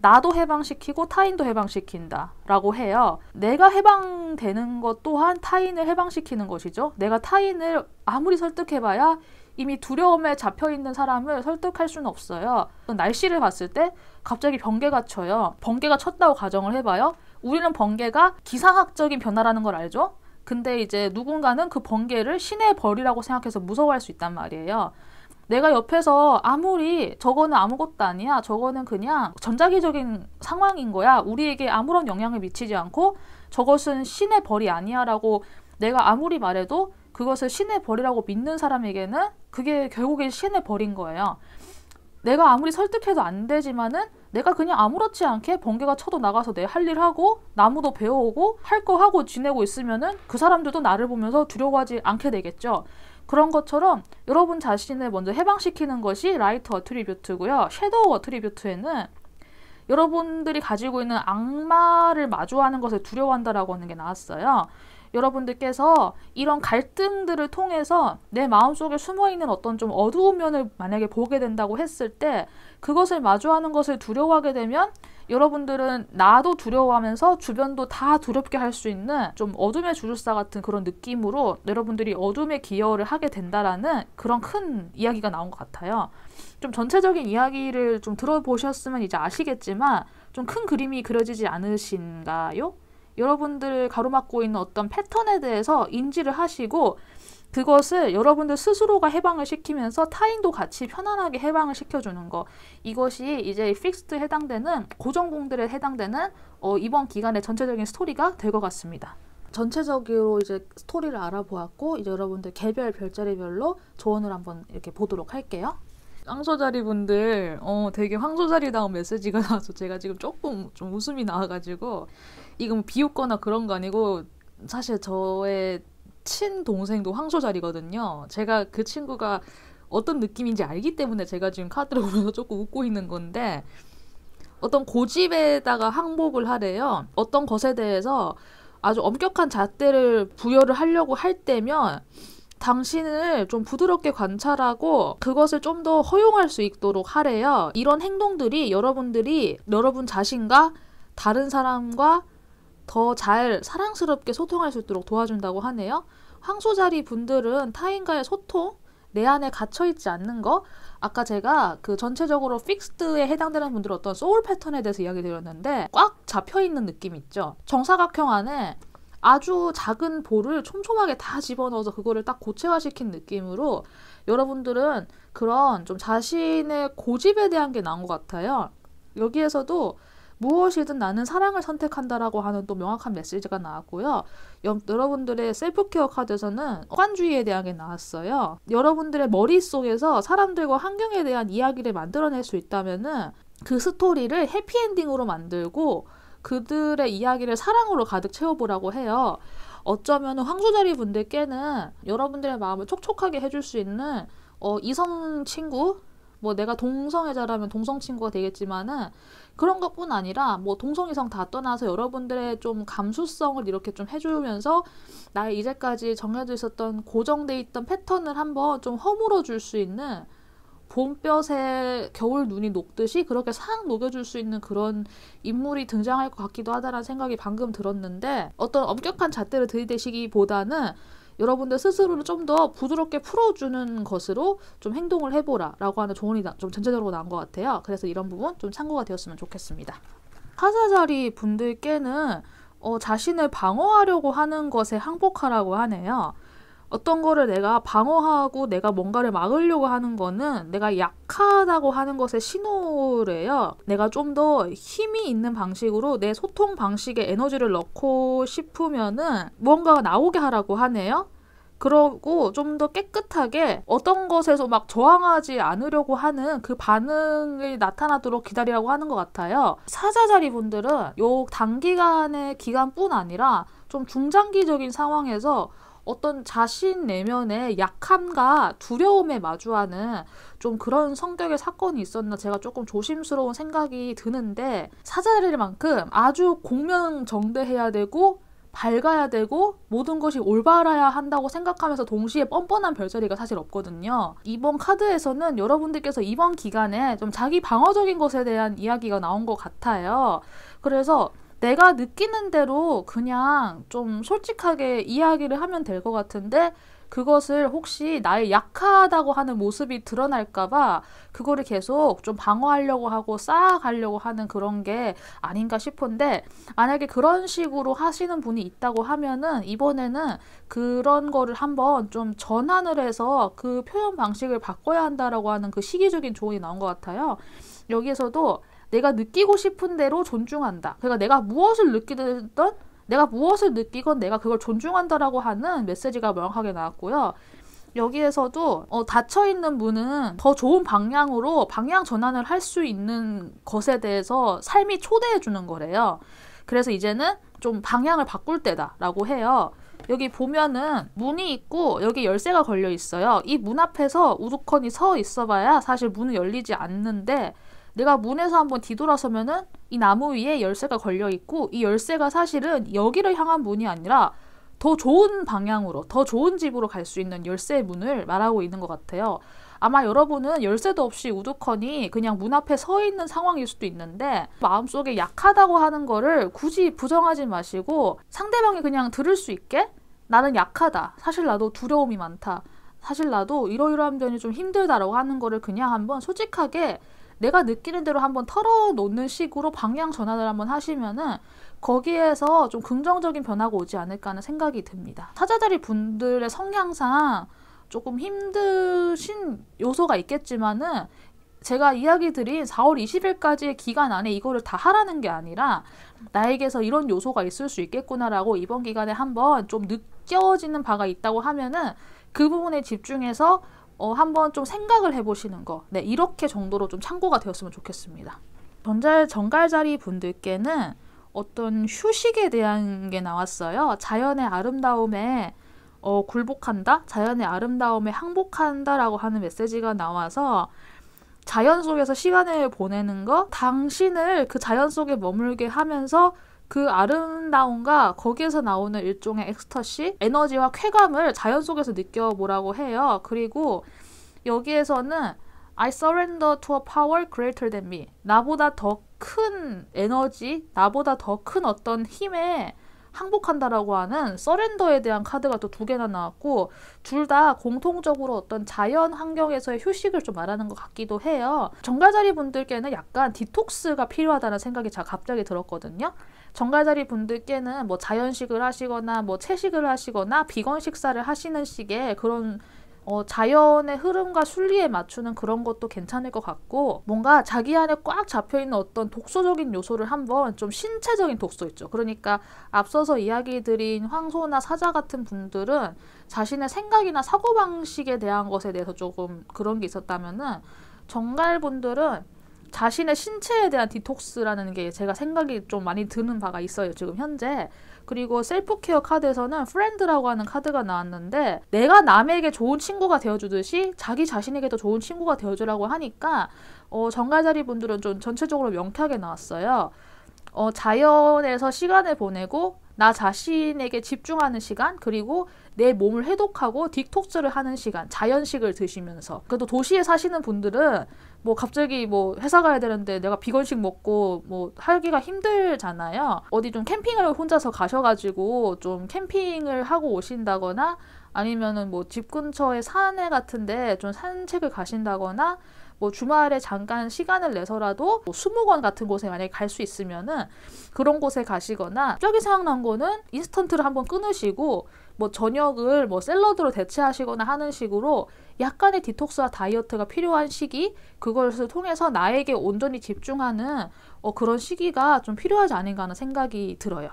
나도 해방시키고 타인도 해방시킨다 라고 해요. 내가 해방되는 것 또한 타인을 해방시키는 것이죠. 내가 타인을 아무리 설득해봐야 이미 두려움에 잡혀있는 사람을 설득할 수는 없어요. 날씨를 봤을 때 갑자기 번개가 쳐요. 번개가 쳤다고 가정을 해봐요. 우리는 번개가 기상학적인 변화라는 걸 알죠? 근데 이제 누군가는 그 번개를 신의 벌이라고 생각해서 무서워할 수 있단 말이에요. 내가 옆에서 아무리 저거는 아무것도 아니야. 저거는 그냥 전자기적인 상황인 거야. 우리에게 아무런 영향을 미치지 않고 저것은 신의 벌이 아니야 라고 내가 아무리 말해도 그것을 신의 벌이라고 믿는 사람에게는 그게 결국에 신의 벌인 거예요. 내가 아무리 설득해도 안 되지만은 내가 그냥 아무렇지 않게 번개가 쳐도 나가서 내 할 일 하고 나무도 베어오고 할 거 하고 지내고 있으면은 그 사람들도 나를 보면서 두려워하지 않게 되겠죠. 그런 것처럼 여러분 자신을 먼저 해방시키는 것이 라이트 어트리뷰트고요. 섀도우 어트리뷰트에는 여러분들이 가지고 있는 악마를 마주하는 것을 두려워한다라고 하는 게 나왔어요. 여러분들께서 이런 갈등들을 통해서 내 마음속에 숨어있는 어떤 좀 어두운 면을 만약에 보게 된다고 했을 때 그것을 마주하는 것을 두려워하게 되면 여러분들은 나도 두려워하면서 주변도 다 두렵게 할 수 있는 좀 어둠의 주술사 같은 그런 느낌으로 여러분들이 어둠에 기여를 하게 된다라는 그런 큰 이야기가 나온 것 같아요. 좀 전체적인 이야기를 좀 들어보셨으면 이제 아시겠지만 좀 큰 그림이 그려지지 않으신가요? 여러분들 가로막고 있는 어떤 패턴에 대해서 인지를 하시고 그것을 여러분들 스스로가 해방을 시키면서 타인도 같이 편안하게 해방을 시켜주는 거, 이것이 이제 픽스트에 해당되는 고정공들에 해당되는 이번 기간의 전체적인 스토리가 될 것 같습니다. 전체적으로 이제 스토리를 알아보았고 이제 여러분들 개별 별자리별로 조언을 한번 이렇게 보도록 할게요. 황소자리 분들 되게 황소자리다운 메시지가 나와서 제가 지금 조금 좀 웃음이 나와가지고 이거 뭐 비웃거나 그런 거 아니고 사실 저의 친동생도 황소자리거든요. 제가 그 친구가 어떤 느낌인지 알기 때문에 제가 지금 카드를 보면서 조금 웃고 있는 건데 어떤 고집에다가 항복을 하래요. 어떤 것에 대해서 아주 엄격한 잣대를 부여를 하려고 할 때면 당신을 좀 부드럽게 관찰하고 그것을 좀 더 허용할 수 있도록 하래요. 이런 행동들이 여러분들이 여러분 자신과 다른 사람과 더 잘 사랑스럽게 소통할 수 있도록 도와준다고 하네요. 황소자리 분들은 타인과의 소통, 내 안에 갇혀있지 않는 거, 아까 제가 그 전체적으로 픽스드에 해당되는 분들은 어떤 소울 패턴에 대해서 이야기 드렸는데 꽉 잡혀있는 느낌 있죠. 정사각형 안에 아주 작은 볼을 촘촘하게 다 집어넣어서 그거를 딱 고체화시킨 느낌으로 여러분들은 그런 좀 자신의 고집에 대한 게 나온 것 같아요. 여기에서도 무엇이든 나는 사랑을 선택한다라고 하는 또 명확한 메시지가 나왔고요. 여러분들의 셀프케어 카드에서는 객관주의에 대한 게 나왔어요. 여러분들의 머릿속에서 사람들과 환경에 대한 이야기를 만들어낼 수 있다면은 그 스토리를 해피엔딩으로 만들고 그들의 이야기를 사랑으로 가득 채워보라고 해요. 어쩌면 황소자리 분들께는 여러분들의 마음을 촉촉하게 해줄 수 있는 이성 친구, 뭐 내가 동성애자라면 동성 친구가 되겠지만은 그런 것뿐 아니라 뭐 동성 이성 다 떠나서 여러분들의 좀 감수성을 이렇게 좀 해주면서 나의 이제까지 정해져 있었던 고정돼 있던 패턴을 한번 좀 허물어 줄 수 있는 봄볕에 겨울 눈이 녹듯이 그렇게 싹 녹여줄 수 있는 그런 인물이 등장할 것 같기도 하다라는 생각이 방금 들었는데 어떤 엄격한 잣대를 들이대시기보다는 여러분들 스스로를 좀 더 부드럽게 풀어주는 것으로 좀 행동을 해보라 라고 하는 조언이 좀 전체적으로 나온 것 같아요. 그래서 이런 부분 좀 참고가 되었으면 좋겠습니다. 화사자리 분들께는 자신을 방어하려고 하는 것에 항복하라고 하네요. 어떤 거를 내가 방어하고 내가 뭔가를 막으려고 하는 거는 내가 약하다고 하는 것의 신호래요. 내가 좀 더 힘이 있는 방식으로 내 소통 방식에 에너지를 넣고 싶으면은 무언가가 나오게 하라고 하네요. 그러고 좀 더 깨끗하게 어떤 것에서 막 저항하지 않으려고 하는 그 반응이 나타나도록 기다리라고 하는 것 같아요. 사자자리 분들은 요 단기간의 기간뿐 아니라 좀 중장기적인 상황에서 어떤 자신 내면의 약함과 두려움에 마주하는 좀 그런 성격의 사건이 있었나 제가 조금 조심스러운 생각이 드는데 사자자리만큼 아주 공명정대해야 되고 밝아야 되고 모든 것이 올바라야 한다고 생각하면서 동시에 뻔뻔한 별자리가 사실 없거든요. 이번 카드에서는 여러분들께서 이번 기간에 좀 자기 방어적인 것에 대한 이야기가 나온 것 같아요. 그래서 내가 느끼는 대로 그냥 좀 솔직하게 이야기를 하면 될 것 같은데 그것을 혹시 나의 약하다고 하는 모습이 드러날까봐 그거를 계속 좀 방어하려고 하고 쌓아가려고 하는 그런 게 아닌가 싶은데 만약에 그런 식으로 하시는 분이 있다고 하면은 이번에는 그런 거를 한번 좀 전환을 해서 그 표현 방식을 바꿔야 한다라고 하는 그 시기적인 조언이 나온 것 같아요. 여기에서도 내가 느끼고 싶은 대로 존중한다. 그러니까 내가 무엇을 느끼든 내가 무엇을 느끼건 내가 그걸 존중한다라고 하는 메시지가 명확하게 나왔고요. 여기에서도 닫혀있는 문은 더 좋은 방향으로 방향 전환을 할 수 있는 것에 대해서 삶이 초대해 주는 거래요. 그래서 이제는 좀 방향을 바꿀 때다라고 해요. 여기 보면은 문이 있고 여기 열쇠가 걸려 있어요. 이 문 앞에서 우두커니 서 있어봐야 사실 문은 열리지 않는데, 내가 문에서 한번 뒤돌아서면은 이 나무 위에 열쇠가 걸려 있고, 이 열쇠가 사실은 여기를 향한 문이 아니라 더 좋은 방향으로, 더 좋은 집으로 갈 수 있는 열쇠의 문을 말하고 있는 것 같아요. 아마 여러분은 열쇠도 없이 우두커니 그냥 문 앞에 서 있는 상황일 수도 있는데, 마음속에 약하다고 하는 거를 굳이 부정하지 마시고 상대방이 그냥 들을 수 있게, 나는 약하다, 사실 나도 두려움이 많다, 사실 나도 이러이러한 면이 좀 힘들다라고 하는 거를 그냥 한번 솔직하게 내가 느끼는 대로 한번 털어놓는 식으로 방향 전환을 한번 하시면은 거기에서 좀 긍정적인 변화가 오지 않을까 하는 생각이 듭니다. 사자자리 분들의 성향상 조금 힘드신 요소가 있겠지만은, 제가 이야기 드린 4월 20일까지의 기간 안에 이거를 다 하라는 게 아니라 나에게서 이런 요소가 있을 수 있겠구나라고 이번 기간에 한번 좀 느껴지는 바가 있다고 하면은 그 부분에 집중해서 한번 좀 생각을 해보시는 거, 네, 이렇게 정도로 좀 참고가 되었으면 좋겠습니다. 정갈자리 분들께는 어떤 휴식에 대한 게 나왔어요. 자연의 아름다움에 굴복한다? 자연의 아름다움에 항복한다 라고 하는 메시지가 나와서, 자연 속에서 시간을 보내는 거, 당신을 그 자연 속에 머물게 하면서 그 아름다움과 거기에서 나오는 일종의 엑스터시, 에너지와 쾌감을 자연 속에서 느껴보라고 해요. 그리고 여기에서는 I surrender to a power greater than me. 나보다 더 큰 에너지, 나보다 더 큰 어떤 힘에 항복한다라고 하는 서렌더에 대한 카드가 또 2개나 나왔고, 둘 다 공통적으로 어떤 자연 환경에서의 휴식을 좀 말하는 것 같기도 해요. 정갈자리 분들께는 약간 디톡스가 필요하다는 생각이 제가 갑자기 들었거든요. 정갈자리 분들께는 뭐 자연식을 하시거나 뭐 채식을 하시거나 비건 식사를 하시는 식의 그런 자연의 흐름과 순리에 맞추는 그런 것도 괜찮을 것 같고, 뭔가 자기 안에 꽉 잡혀있는 어떤 독소적인 요소를 한번, 좀 신체적인 독소 있죠. 그러니까 앞서서 이야기 드린 황소나 사자 같은 분들은 자신의 생각이나 사고방식에 대한 것에 대해서 조금 그런 게 있었다면은, 정갈분들은 자신의 신체에 대한 디톡스라는 게 제가 생각이 좀 많이 드는 바가 있어요, 지금 현재. 그리고 셀프케어 카드에서는 프렌드라고 하는 카드가 나왔는데, 내가 남에게 좋은 친구가 되어주듯이 자기 자신에게도 좋은 친구가 되어주라고 하니까 정갈자리 분들은 좀 전체적으로 명쾌하게 나왔어요. 자연에서 시간을 보내고 나 자신에게 집중하는 시간, 그리고 내 몸을 해독하고 디톡스를 하는 시간, 자연식을 드시면서. 그래도 도시에 사시는 분들은 뭐 갑자기 뭐 회사 가야 되는데 내가 비건식 먹고 뭐 하기가 힘들잖아요. 어디 좀 캠핑을 혼자서 가셔가지고 좀 캠핑을 하고 오신다거나, 아니면은 뭐 집 근처에 산에 같은데 좀 산책을 가신다거나, 뭐 주말에 잠깐 시간을 내서라도 뭐 수목원 같은 곳에 만약에 갈 수 있으면은 그런 곳에 가시거나, 갑자기 생각난 거는 인스턴트를 한번 끊으시고 뭐 저녁을 뭐 샐러드로 대체하시거나 하는 식으로 약간의 디톡스와 다이어트가 필요한 시기, 그것을 통해서 나에게 온전히 집중하는 그런 시기가 좀 필요하지 않은가 하는 생각이 들어요.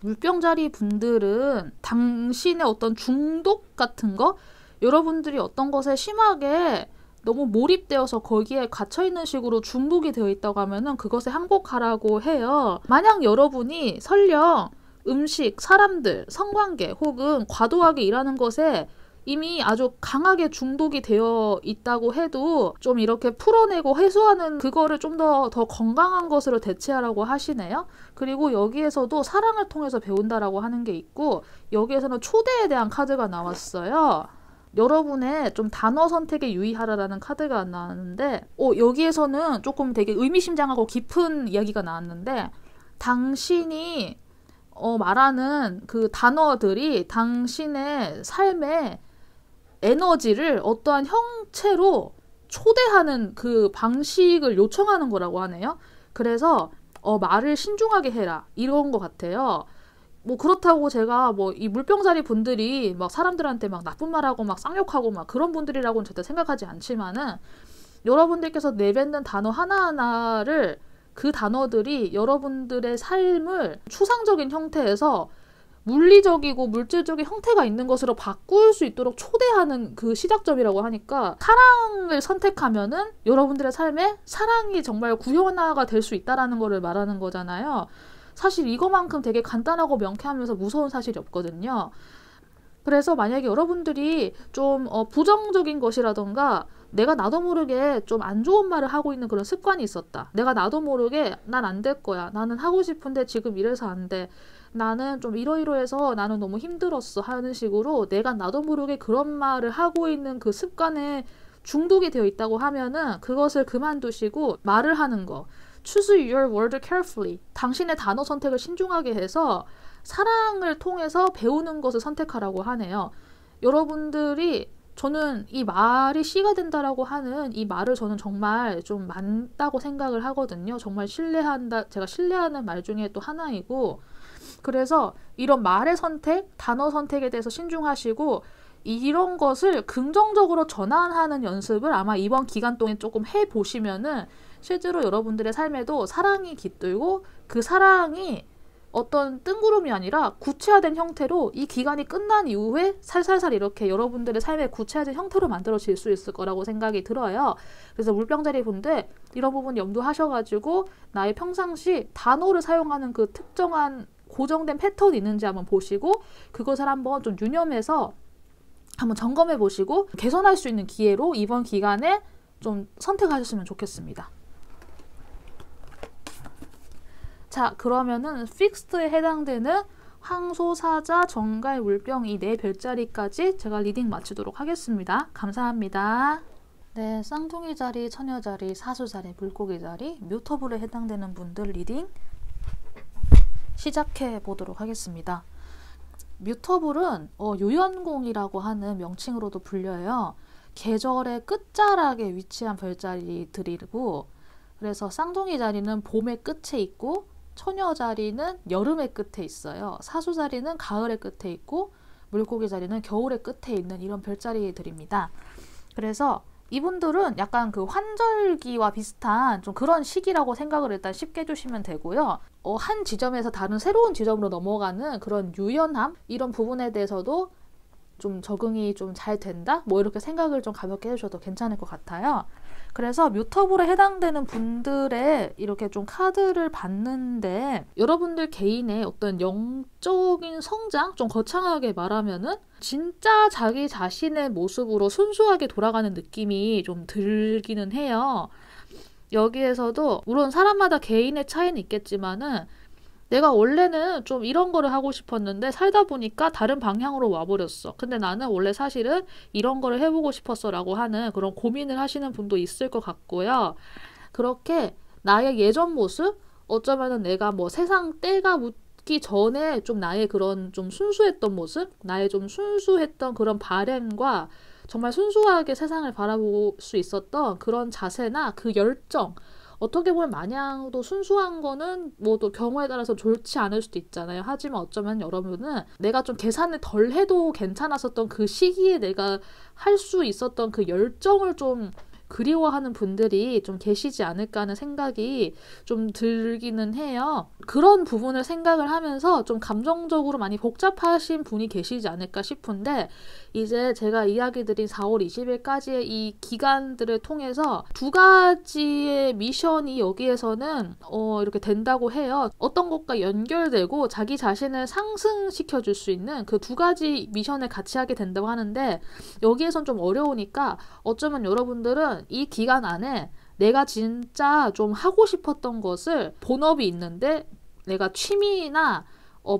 물병자리 분들은 당신의 어떤 중독 같은 거, 여러분들이 어떤 것에 심하게 너무 몰입되어서 거기에 갇혀있는 식으로 중독이 되어 있다고 하면은 그것에 항복하라고 해요. 만약 여러분이 설령 음식, 사람들, 성관계 혹은 과도하게 일하는 것에 이미 아주 강하게 중독이 되어 있다고 해도 좀 이렇게 풀어내고 해소하는 그거를 좀 더 건강한 것으로 대체하라고 하시네요. 그리고 여기에서도 사랑을 통해서 배운다라고 하는 게 있고, 여기에서는 초대에 대한 카드가 나왔어요. 여러분의 좀 단어 선택에 유의하라라는 카드가 나왔는데, 여기에서는 조금 되게 의미심장하고 깊은 이야기가 나왔는데, 당신이 말하는 그 단어들이 당신의 삶의 에너지를 어떠한 형체로 초대하는 그 방식을 요청하는 거라고 하네요. 그래서 말을 신중하게 해라, 이런 것 같아요. 뭐 그렇다고 제가 뭐 이 물병자리 분들이 막 사람들한테 막 나쁜 말하고 막 쌍욕하고 막 그런 분들이라고는 절대 생각하지 않지만은, 여러분들께서 내뱉는 단어 하나하나를 그 단어들이 여러분들의 삶을 추상적인 형태에서 물리적이고 물질적인 형태가 있는 것으로 바꿀 수 있도록 초대하는 그 시작점이라고 하니까, 사랑을 선택하면은 여러분들의 삶에 사랑이 정말 구현화가 될 수 있다라는 거를 말하는 거잖아요. 사실 이거만큼 되게 간단하고 명쾌하면서 무서운 사실이 없거든요. 그래서 만약에 여러분들이 좀 부정적인 것이라던가 내가 나도 모르게 좀 안 좋은 말을 하고 있는 그런 습관이 있었다. 내가 나도 모르게 난 안 될 거야. 나는 하고 싶은데 지금 이래서 안 돼. 나는 좀 이러이러해서 나는 너무 힘들었어 하는 식으로 내가 나도 모르게 그런 말을 하고 있는 그 습관에 중독이 되어 있다고 하면은 그것을 그만두시고 말을 하는 거. Choose your word carefully. 당신의 단어 선택을 신중하게 해서 사랑을 통해서 배우는 것을 선택하라고 하네요. 여러분들이, 저는 이 말이 씨가 된다라고 하는 이 말을 저는 정말 좀 맞다고 생각을 하거든요. 정말 제가 신뢰하는 말 중에 또 하나이고, 그래서 이런 말의 선택, 단어 선택에 대해서 신중하시고 이런 것을 긍정적으로 전환하는 연습을 아마 이번 기간 동안 조금 해보시면은 실제로 여러분들의 삶에도 사랑이 깃들고 그 사랑이 어떤 뜬구름이 아니라 구체화된 형태로 이 기간이 끝난 이후에 살살살 이렇게 여러분들의 삶의 구체화된 형태로 만들어질 수 있을 거라고 생각이 들어요. 그래서 물병자리 분들 이런 부분 염두하셔가지고 나의 평상시 단어를 사용하는 그 특정한 고정된 패턴이 있는지 한번 보시고 그것을 한번 좀 유념해서 한번 점검해 보시고 개선할 수 있는 기회로 이번 기간에 좀 선택하셨으면 좋겠습니다. 자, 그러면은 픽스트에 해당되는 황소, 사자, 정갈, 물병 이 네 별자리까지 제가 리딩 마치도록 하겠습니다. 감사합니다. 네, 쌍둥이 자리, 처녀 자리, 사수 자리, 물고기 자리, 뮤터블에 해당되는 분들 리딩 시작해 보도록 하겠습니다. 뮤터블은 요연공이라고 하는 명칭으로도 불려요. 계절의 끝자락에 위치한 별자리들이고, 그래서 쌍둥이 자리는 봄의 끝에 있고 처녀 자리는 여름의 끝에 있어요. 사수 자리는 가을의 끝에 있고 물고기 자리는 겨울의 끝에 있는 이런 별자리들입니다. 그래서 이분들은 약간 그 환절기와 비슷한 좀 그런 시기라고 생각을 일단 쉽게 해주시면 되고요. 한 지점에서 다른 새로운 지점으로 넘어가는 그런 유연함, 이런 부분에 대해서도 좀 적응이 좀 잘 된다? 뭐 이렇게 생각을 좀 가볍게 해주셔도 괜찮을 것 같아요. 그래서 뮤터블에 해당되는 분들의 이렇게 좀 카드를 봤는데, 여러분들 개인의 어떤 영적인 성장, 좀 거창하게 말하면은 진짜 자기 자신의 모습으로 순수하게 돌아가는 느낌이 좀 들기는 해요. 여기에서도 물론 사람마다 개인의 차이는 있겠지만은 내가 원래는 좀 이런 거를 하고 싶었는데 살다 보니까 다른 방향으로 와버렸어. 근데 나는 원래 사실은 이런 거를 해보고 싶었어 라고 하는 그런 고민을 하시는 분도 있을 것 같고요. 그렇게 나의 예전 모습, 어쩌면은 내가 뭐 세상 때가 묻기 전에 좀 나의 그런 좀 순수했던 모습, 나의 좀 순수했던 그런 바램과 정말 순수하게 세상을 바라볼 수 있었던 그런 자세나 그 열정, 어떻게 보면 마냥도 순수한 거는 뭐 또 경우에 따라서 좋지 않을 수도 있잖아요. 하지만 어쩌면 여러분은 내가 좀 계산을 덜 해도 괜찮았었던 그 시기에 내가 할 수 있었던 그 열정을 좀 그리워하는 분들이 좀 계시지 않을까 하는 생각이 좀 들기는 해요. 그런 부분을 생각을 하면서 좀 감정적으로 많이 복잡하신 분이 계시지 않을까 싶은데, 이제 제가 이야기 드린 4월 20일까지의 이 기간들을 통해서 두 가지의 미션이 여기에서는 이렇게 된다고 해요. 어떤 것과 연결되고 자기 자신을 상승시켜 줄 수 있는 그 두 가지 미션을 같이 하게 된다고 하는데, 여기에선 좀 어려우니까 어쩌면 여러분들은 이 기간 안에 내가 진짜 좀 하고 싶었던 것을, 본업이 있는데 내가 취미나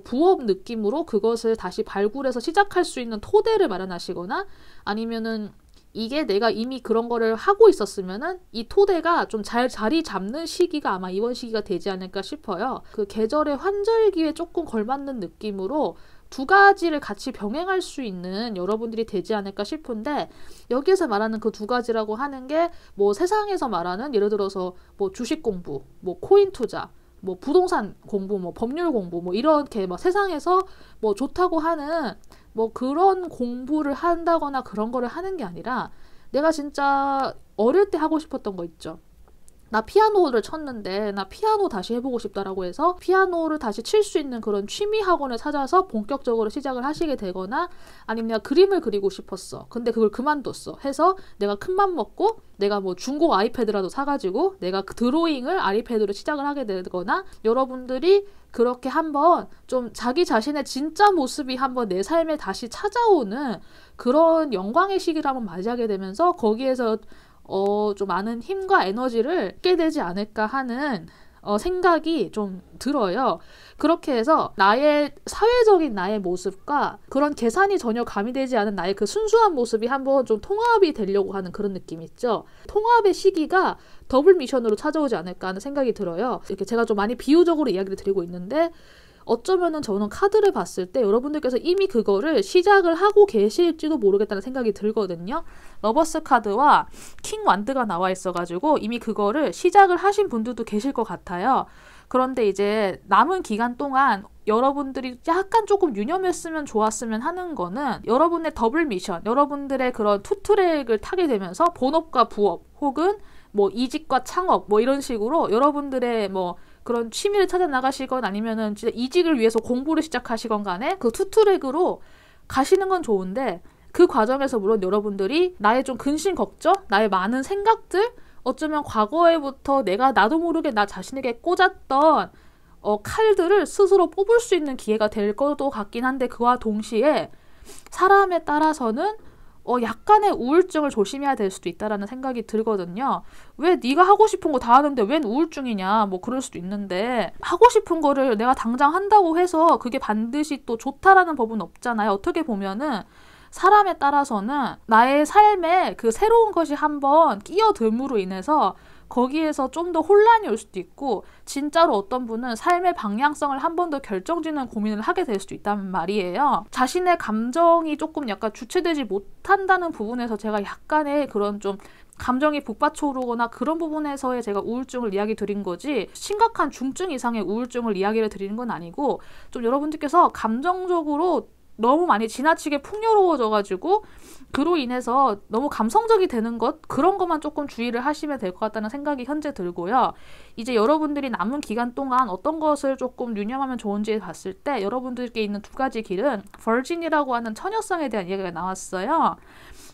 부업 느낌으로 그것을 다시 발굴해서 시작할 수 있는 토대를 마련하시거나, 아니면은 이게 내가 이미 그런 거를 하고 있었으면은 이 토대가 좀 잘 자리 잡는 시기가 아마 이번 시기가 되지 않을까 싶어요. 그 계절의 환절기에 조금 걸맞는 느낌으로 두 가지를 같이 병행할 수 있는 여러분들이 되지 않을까 싶은데, 여기에서 말하는 그 두 가지라고 하는 게 뭐 세상에서 말하는 예를 들어서 뭐 주식 공부, 뭐 코인 투자, 뭐 부동산 공부, 뭐 법률 공부, 뭐 이렇게 막 세상에서 뭐 좋다고 하는 뭐 그런 공부를 한다거나 그런 거를 하는 게 아니라 내가 진짜 어릴 때 하고 싶었던 거 있죠. 나 피아노를 쳤는데 나 피아노 다시 해보고 싶다라고 해서 피아노를 다시 칠 수 있는 그런 취미 학원을 찾아서 본격적으로 시작을 하시게 되거나, 아니면 내가 그림을 그리고 싶었어. 근데 그걸 그만뒀어. 해서 내가 큰맘 먹고 내가 뭐 중고 아이패드라도 사가지고 내가 그 드로잉을 아이패드로 시작을 하게 되거나, 여러분들이 그렇게 한번 좀 자기 자신의 진짜 모습이 한번 내 삶에 다시 찾아오는 그런 영광의 시기를 한번 맞이하게 되면서 거기에서 좀 많은 힘과 에너지를 얻게 되지 않을까 하는 생각이 좀 들어요. 그렇게 해서 나의 사회적인 나의 모습과 그런 계산이 전혀 가미되지 않은 나의 그 순수한 모습이 한번 좀 통합이 되려고 하는 그런 느낌 있죠. 통합의 시기가 더블 미션으로 찾아오지 않을까 하는 생각이 들어요. 이렇게 제가 좀 많이 비유적으로 이야기를 드리고 있는데, 어쩌면은 저는 카드를 봤을 때 여러분들께서 이미 그거를 시작을 하고 계실지도 모르겠다는 생각이 들거든요. 러버스 카드와 킹 완드가 나와 있어가지고 이미 그거를 시작을 하신 분들도 계실 것 같아요. 그런데 이제 남은 기간 동안 여러분들이 약간 조금 유념했으면 좋았으면 하는 거는, 여러분의 더블 미션, 여러분들의 그런 투트랙을 타게 되면서 본업과 부업 혹은 뭐 이직과 창업 뭐 이런 식으로 여러분들의 뭐 그런 취미를 찾아 나가시건 아니면은 진짜 이직을 위해서 공부를 시작하시건 간에 그 투트랙으로 가시는 건 좋은데, 그 과정에서 물론 여러분들이 나의 좀 근심 걱정, 나의 많은 생각들, 어쩌면 과거에부터 내가 나도 모르게 나 자신에게 꽂았던 칼들을 스스로 뽑을 수 있는 기회가 될 것도 같긴 한데, 그와 동시에 사람에 따라서는 약간의 우울증을 조심해야 될 수도 있다라는 생각이 들거든요. 왜 네가 하고 싶은 거 다 하는데 웬 우울증이냐, 뭐 그럴 수도 있는데, 하고 싶은 거를 내가 당장 한다고 해서 그게 반드시 또 좋다라는 법은 없잖아요. 어떻게 보면은 사람에 따라서는 나의 삶에 그 새로운 것이 한번 끼어듦으로 인해서 거기에서 좀 더 혼란이 올 수도 있고, 진짜로 어떤 분은 삶의 방향성을 한 번 더 결정짓는 고민을 하게 될 수도 있단 말이에요. 자신의 감정이 조금 약간 주체되지 못한다는 부분에서 제가 약간의 그런 좀 감정이 북받쳐오르거나 그런 부분에서의 제가 우울증을 이야기 드린 거지, 심각한 중증 이상의 우울증을 이야기를 드리는 건 아니고, 좀 여러분들께서 감정적으로 너무 많이 지나치게 풍요로워져가지고 그로 인해서 너무 감성적이 되는 것, 그런 것만 조금 주의를 하시면 될 것 같다는 생각이 현재 들고요. 이제 여러분들이 남은 기간 동안 어떤 것을 조금 유념하면 좋은지 봤을 때, 여러분들께 있는 두 가지 길은 버진이라고 하는 처녀성에 대한 이야기가 나왔어요.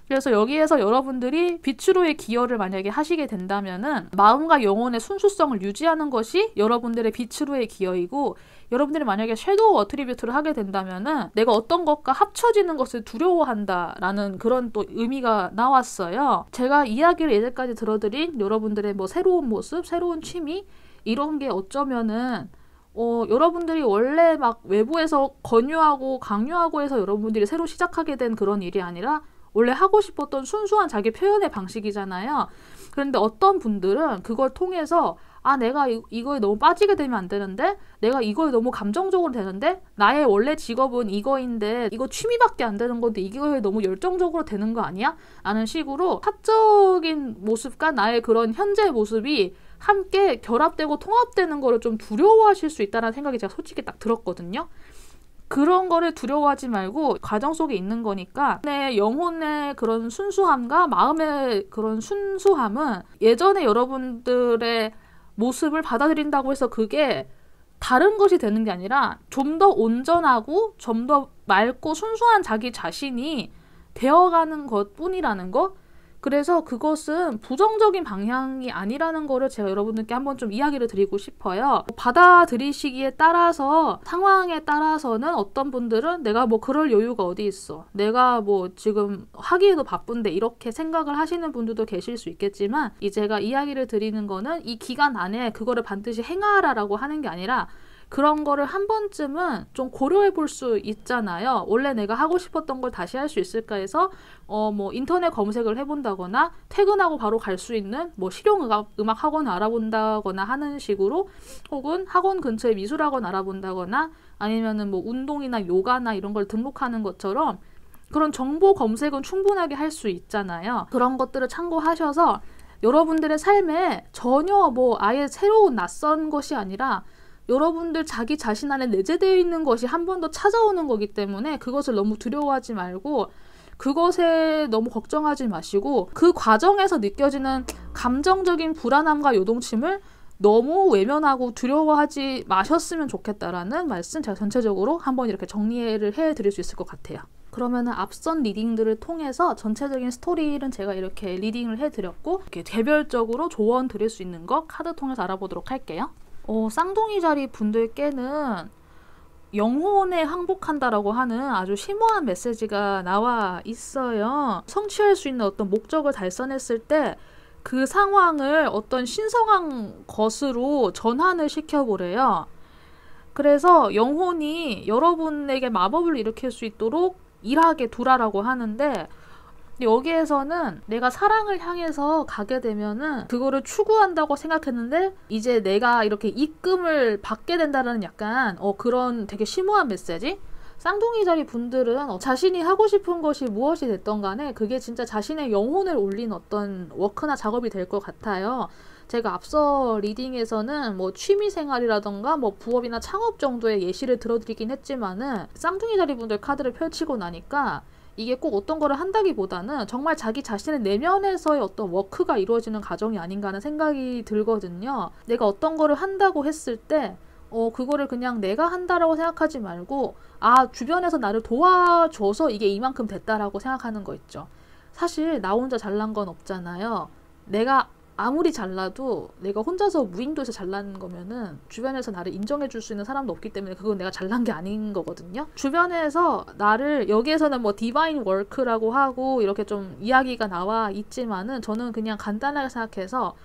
그래서 여기에서 여러분들이 비추로의 기여를 만약에 하시게 된다면은 마음과 영혼의 순수성을 유지하는 것이 여러분들의 비추로의 기여이고, 여러분들이 만약에 섀도우 어트리뷰트를 하게 된다면은 내가 어떤 것과 합쳐지는 것을 두려워한다라는 그런 또 의미가 나왔어요. 제가 이야기를 예전까지 들어드린 여러분들의 뭐 새로운 모습, 새로운 취미, 이런 게 어쩌면은 여러분들이 원래 막 외부에서 권유하고 강요하고 해서 여러분들이 새로 시작하게 된 그런 일이 아니라 원래 하고 싶었던 순수한 자기 표현의 방식이잖아요. 그런데 어떤 분들은 그걸 통해서 내가 이거에 너무 빠지게 되면 안 되는데, 내가 이거에 너무 감정적으로 되는데, 나의 원래 직업은 이거인데 이거 취미밖에 안 되는 건데 이거에 너무 열정적으로 되는 거 아니야? 라는 식으로 사적인 모습과 나의 그런 현재 모습이 함께 결합되고 통합되는 거를 좀 두려워하실 수 있다는 생각이 제가 솔직히 딱 들었거든요. 그런 거를 두려워하지 말고 과정 속에 있는 거니까, 내 영혼의 그런 순수함과 마음의 그런 순수함은 예전에 여러분들의 모습을 받아들인다고 해서 그게 다른 것이 되는 게 아니라 좀 더 온전하고 좀 더 맑고 순수한 자기 자신이 되어가는 것뿐이라는 거. 그래서 그것은 부정적인 방향이 아니라는 거를 제가 여러분들께 한번 좀 이야기를 드리고 싶어요. 받아들이시기에 따라서, 상황에 따라서는 어떤 분들은 내가 뭐 그럴 여유가 어디 있어, 내가 뭐 지금 하기에도 바쁜데, 이렇게 생각을 하시는 분들도 계실 수 있겠지만, 제가 이야기를 드리는 거는 이 기간 안에 그거를 반드시 행하라라고 하는 게 아니라, 그런 거를 한 번쯤은 좀 고려해 볼 수 있잖아요. 원래 내가 하고 싶었던 걸 다시 할 수 있을까 해서 뭐 인터넷 검색을 해본다거나, 퇴근하고 바로 갈 수 있는 뭐 실용음악 학원을 알아본다거나 하는 식으로, 혹은 학원 근처에 미술학원 알아본다거나, 아니면은 뭐 운동이나 요가나 이런 걸 등록하는 것처럼 그런 정보 검색은 충분하게 할 수 있잖아요. 그런 것들을 참고하셔서 여러분들의 삶에 전혀 뭐 아예 새로운 낯선 것이 아니라 여러분들 자기 자신 안에 내재되어 있는 것이 한 번 더 찾아오는 거기 때문에, 그것을 너무 두려워하지 말고 그것에 너무 걱정하지 마시고, 그 과정에서 느껴지는 감정적인 불안함과 요동침을 너무 외면하고 두려워하지 마셨으면 좋겠다라는 말씀 제가 전체적으로 한번 이렇게 정리를 해드릴 수 있을 것 같아요. 그러면은 앞선 리딩들을 통해서 전체적인 스토리는 제가 이렇게 리딩을 해드렸고 이렇게 개별적으로 조언 드릴 수 있는 거 카드 통해서 알아보도록 할게요. 쌍둥이 자리 분들께는 영혼에 항복한다라고 하는 아주 심오한 메시지가 나와 있어요. 성취할 수 있는 어떤 목적을 달성했을 때 그 상황을 어떤 신성한 것으로 전환을 시켜보래요. 그래서 영혼이 여러분에게 마법을 일으킬 수 있도록 일하게 두라라고 하는데, 여기에서는 내가 사랑을 향해서 가게 되면은 그거를 추구한다고 생각했는데 이제 내가 이렇게 입금을 받게 된다는 약간 그런 되게 심오한 메시지? 쌍둥이 자리 분들은 자신이 하고 싶은 것이 무엇이 됐던 간에 그게 진짜 자신의 영혼을 올린 어떤 워크나 작업이 될 것 같아요. 제가 앞서 리딩에서는 뭐 취미생활이라던가 뭐 부업이나 창업 정도의 예시를 들어드리긴 했지만은 쌍둥이 자리 분들 카드를 펼치고 나니까 이게 꼭 어떤 거를 한다기보다는 정말 자기 자신의 내면에서의 어떤 워크가 이루어지는 과정이 아닌가 하는 생각이 들거든요. 내가 어떤 거를 한다고 했을 때 그거를 그냥 내가 한다라고 생각하지 말고 주변에서 나를 도와줘서 이게 이만큼 됐다라고 생각하는 거 있죠. 사실 나 혼자 잘난 건 없잖아요. 내가 아무리 잘나도 내가 혼자서 무인도에서 잘난 거면은 주변에서 나를 인정해 줄 수 있는 사람도 없기 때문에 그건 내가 잘난 게 아닌 거거든요. 주변에서 나를, 여기에서는 뭐 디바인 워크라고 하고 이렇게 좀 이야기가 나와 있지만은 저는 그냥 간단하게 생각해서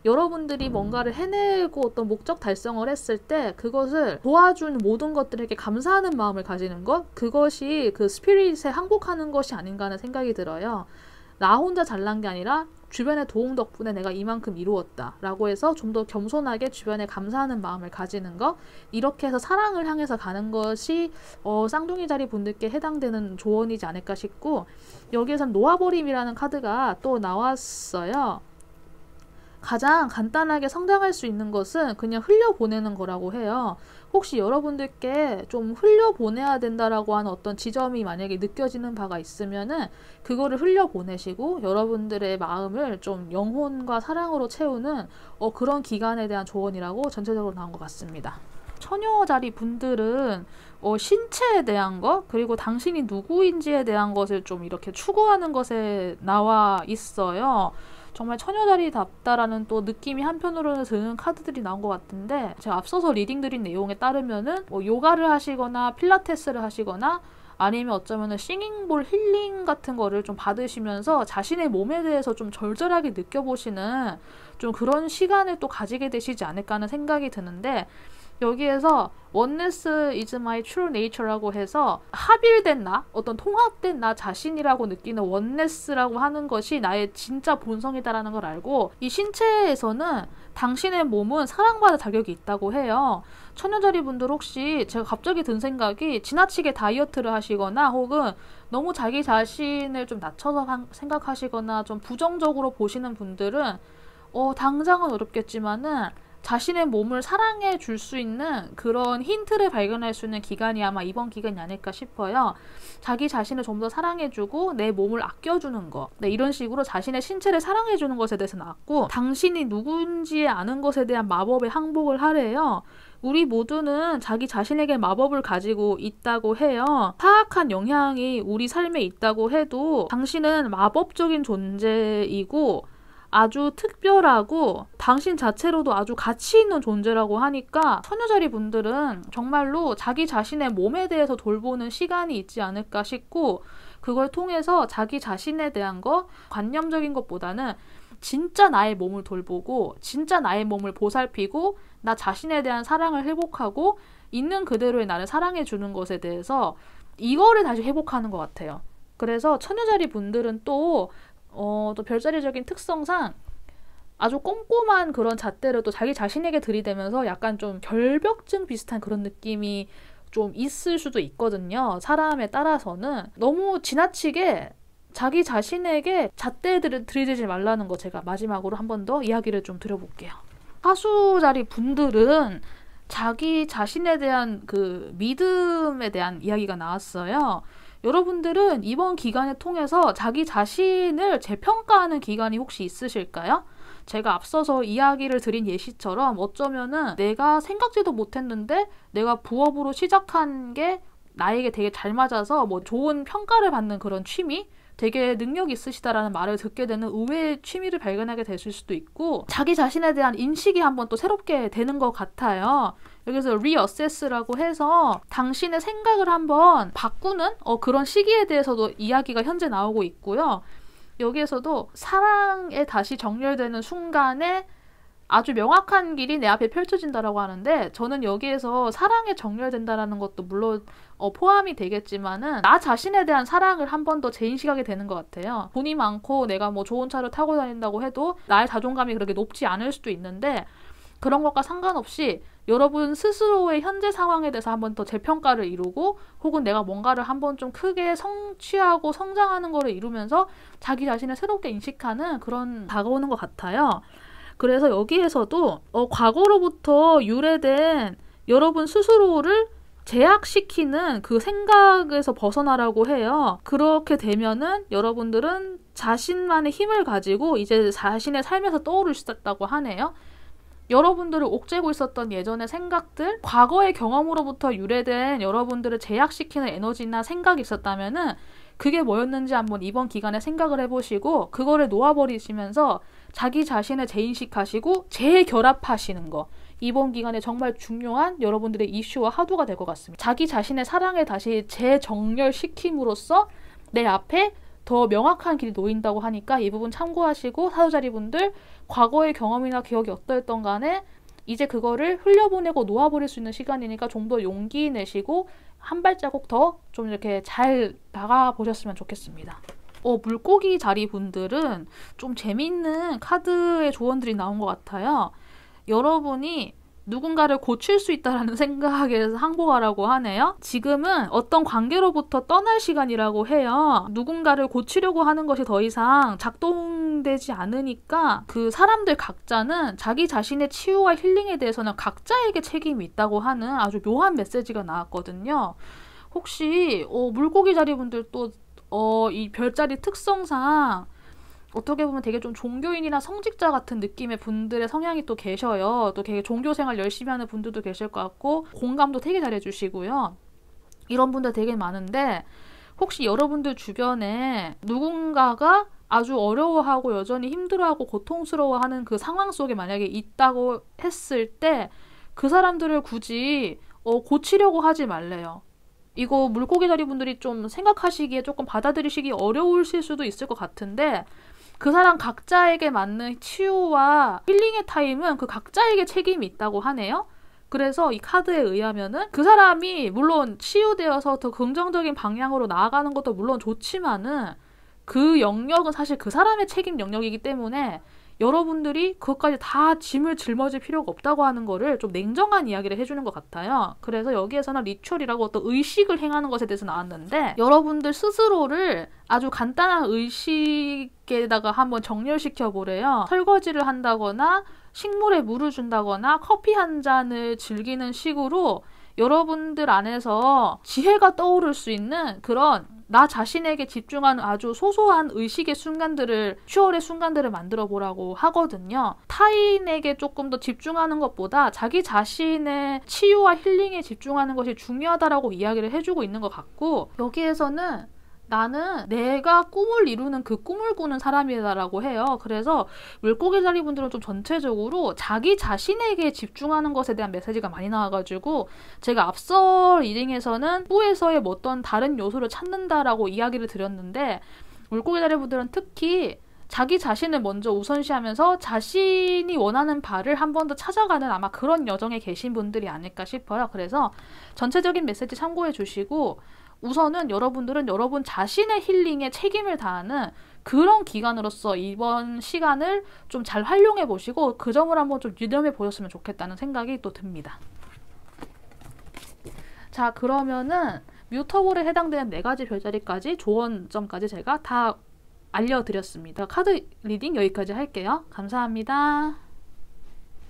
여러분들이 뭔가를 해내고 어떤 목적 달성을 했을 때 그것을 도와준 모든 것들에게 감사하는 마음을 가지는 것, 그것이 그 스피릿에 항복하는 것이 아닌가 하는 생각이 들어요. 나 혼자 잘난 게 아니라 주변의 도움 덕분에 내가 이만큼 이루었다 라고 해서 좀 더 겸손하게 주변에 감사하는 마음을 가지는 것, 이렇게 해서 사랑을 향해서 가는 것이 쌍둥이 자리 분들께 해당되는 조언이지 않을까 싶고, 여기에선 놓아버림이라는 카드가 또 나왔어요. 가장 간단하게 성장할 수 있는 것은 그냥 흘려보내는 거라고 해요. 혹시 여러분들께 좀 흘려보내야 된다라고 하는 어떤 지점이 만약에 느껴지는 바가 있으면은 그거를 흘려보내시고 여러분들의 마음을 좀 영혼과 사랑으로 채우는 그런 기간에 대한 조언이라고 전체적으로 나온 것 같습니다. 처녀 자리 분들은 신체에 대한 것, 그리고 당신이 누구인지에 대한 것을 좀 이렇게 추구하는 것에 나와 있어요. 정말 처녀자리답다라는 또 느낌이 한편으로는 드는 카드들이 나온 것 같은데, 제가 앞서서 리딩 드린 내용에 따르면은 요가를 하시거나 필라테스를 하시거나 아니면 어쩌면은 싱잉볼 힐링 같은 거를 좀 받으시면서 자신의 몸에 대해서 좀 절절하게 느껴보시는 좀 그런 시간을 또 가지게 되시지 않을까 하는 생각이 드는데, 여기에서 Oneness is my true nature라고 해서 합일된 나, 어떤 통합된 나 자신이라고 느끼는 원네스라고 하는 것이 나의 진짜 본성이다라는 걸 알고, 이 신체에서는 당신의 몸은 사랑받을 자격이 있다고 해요. 처녀자리 분들 혹시 제가 갑자기 든 생각이 지나치게 다이어트를 하시거나 혹은 너무 자기 자신을 좀 낮춰서 생각하시거나 좀 부정적으로 보시는 분들은 당장은 어렵겠지만은 자신의 몸을 사랑해 줄 수 있는 그런 힌트를 발견할 수 있는 기간이 아마 이번 기간이 아닐까 싶어요. 자기 자신을 좀 더 사랑해주고 내 몸을 아껴주는 거, 이런 식으로 자신의 신체를 사랑해주는 것에 대해서 나왔고, 당신이 누군지 아는 것에 대한 마법에 항복을 하래요. 우리 모두는 자기 자신에게 마법을 가지고 있다고 해요. 사악한 영향이 우리 삶에 있다고 해도 당신은 마법적인 존재이고 아주 특별하고 당신 자체로도 아주 가치 있는 존재라고 하니까 처녀자리 분들은 정말로 자기 자신의 몸에 대해서 돌보는 시간이 있지 않을까 싶고, 그걸 통해서 자기 자신에 대한 거, 관념적인 것보다는 진짜 나의 몸을 돌보고 진짜 나의 몸을 보살피고 나 자신에 대한 사랑을 회복하고 있는 그대로의 나를 사랑해주는 것에 대해서 이거를 다시 회복하는 것 같아요. 그래서 처녀자리 분들은 또 별자리적인 특성상 아주 꼼꼼한 그런 잣대를 또 자기 자신에게 들이대면서 약간 좀 결벽증 비슷한 그런 느낌이 좀 있을 수도 있거든요. 사람에 따라서는 너무 지나치게 자기 자신에게 잣대들을 들이대지 말라는 거 제가 마지막으로 한 번 더 이야기를 좀 드려볼게요. 하수자리 분들은 자기 자신에 대한 그 믿음에 대한 이야기가 나왔어요. 여러분들은 이번 기간을 통해서 자기 자신을 재평가하는 기간이 혹시 있으실까요? 제가 앞서서 이야기를 드린 예시처럼 어쩌면은 내가 생각지도 못했는데 내가 부업으로 시작한 게 나에게 되게 잘 맞아서 뭐 좋은 평가를 받는 그런 취미? 되게 능력 있으시다라는 말을 듣게 되는 의외의 취미를 발견하게 되실 수도 있고 자기 자신에 대한 인식이 한번 또 새롭게 되는 것 같아요. 여기서 reassess라고 해서 당신의 생각을 한번 바꾸는 그런 시기에 대해서도 이야기가 현재 나오고 있고요. 여기에서도 사랑에 다시 정렬되는 순간에 아주 명확한 길이 내 앞에 펼쳐진다라고 하는데 저는 여기에서 사랑에 정렬된다라는 것도 물론 포함이 되겠지만은 나 자신에 대한 사랑을 한 번 더 재인식하게 되는 것 같아요. 돈이 많고 내가 뭐 좋은 차를 타고 다닌다고 해도 나의 자존감이 그렇게 높지 않을 수도 있는데 그런 것과 상관없이 여러분 스스로의 현재 상황에 대해서 한 번 더 재평가를 이루고 혹은 내가 뭔가를 한번 좀 크게 성취하고 성장하는 거를 이루면서 자기 자신을 새롭게 인식하는 그런 다가오는 것 같아요. 그래서 여기에서도 과거로부터 유래된 여러분 스스로를 제약시키는 그 생각에서 벗어나라고 해요. 그렇게 되면은 여러분들은 자신만의 힘을 가지고 이제 자신의 삶에서 떠오를 수 있다고 하네요. 여러분들을 옥죄고 있었던 예전의 생각들, 과거의 경험으로부터 유래된 여러분들을 제약시키는 에너지나 생각이 있었다면은 그게 뭐였는지 한번 이번 기간에 생각을 해보시고 그거를 놓아버리시면서 자기 자신을 재인식하시고 재결합하시는 거. 이번 기간에 정말 중요한 여러분들의 이슈와 화두가 될 것 같습니다. 자기 자신의 사랑을 다시 재정렬시킴으로써 내 앞에 더 명확한 길이 놓인다고 하니까 이 부분 참고하시고 사도자리분들 과거의 경험이나 기억이 어떠했던 간에 이제 그거를 흘려보내고 놓아버릴 수 있는 시간이니까 좀 더 용기 내시고 한 발자국 더 좀 이렇게 잘 나가보셨으면 좋겠습니다. 물고기 자리 분들은 좀 재미있는 카드의 조언들이 나온 것 같아요. 여러분이 누군가를 고칠 수 있다는 생각에서 항복하라고 하네요. 지금은 어떤 관계로부터 떠날 시간이라고 해요. 누군가를 고치려고 하는 것이 더 이상 작동되지 않으니까 그 사람들 각자는 자기 자신의 치유와 힐링에 대해서는 각자에게 책임이 있다고 하는 아주 묘한 메시지가 나왔거든요. 혹시 물고기 자리분들 또 이 별자리 특성상 어떻게 보면 되게 좀 종교인이나 성직자 같은 느낌의 분들의 성향이 또 계셔요. 또 되게 종교생활 열심히 하는 분들도 계실 것 같고 공감도 되게 잘해주시고요. 이런 분들 되게 많은데 혹시 여러분들 주변에 누군가가 아주 어려워하고 여전히 힘들어하고 고통스러워하는 그 상황 속에 만약에 있다고 했을 때 그 사람들을 굳이 고치려고 하지 말래요. 이거 물고기 자리 분들이 좀 생각하시기에 조금 받아들이시기 어려우실 수도 있을 것 같은데 그 사람 각자에게 맞는 치유와 힐링의 타임은 그 각자에게 책임이 있다고 하네요. 그래서 이 카드에 의하면은 그 사람이 물론 치유되어서 더 긍정적인 방향으로 나아가는 것도 물론 좋지만은 그 영역은 사실 그 사람의 책임 영역이기 때문에 여러분들이 그것까지 다 짐을 짊어질 필요가 없다고 하는 거를 좀 냉정한 이야기를 해주는 것 같아요. 그래서 여기에서는 리추얼이라고 어떤 의식을 행하는 것에 대해서 나왔는데 여러분들 스스로를 아주 간단한 의식에다가 한번 정렬시켜 보래요. 설거지를 한다거나 식물에 물을 준다거나 커피 한 잔을 즐기는 식으로 여러분들 안에서 지혜가 떠오를 수 있는 그런 나 자신에게 집중하는 아주 소소한 의식의 순간들을, 슈얼의 순간들을 만들어 보라고 하거든요. 타인에게 조금 더 집중하는 것보다 자기 자신의 치유와 힐링에 집중하는 것이 중요하다라고 이야기를 해주고 있는 것 같고 여기에서는 나는 내가 꿈을 이루는 그 꿈을 꾸는 사람이다라고 해요. 그래서 물고기 자리 분들은 좀 전체적으로 자기 자신에게 집중하는 것에 대한 메시지가 많이 나와가지고 제가 앞서 리딩에서는 후에서의 어떤 다른 요소를 찾는다라고 이야기를 드렸는데 물고기 자리 분들은 특히 자기 자신을 먼저 우선시하면서 자신이 원하는 바를 한 번 더 찾아가는 아마 그런 여정에 계신 분들이 아닐까 싶어요. 그래서 전체적인 메시지 참고해 주시고 우선은 여러분들은 여러분 자신의 힐링에 책임을 다하는 그런 기간으로서 이번 시간을 좀 잘 활용해 보시고 그 점을 한번 좀 유념해 보셨으면 좋겠다는 생각이 또 듭니다. 자, 그러면은 뮤터블에 해당되는 4가지 별자리까지 조언점까지 제가 다 알려드렸습니다. 카드 리딩 여기까지 할게요. 감사합니다.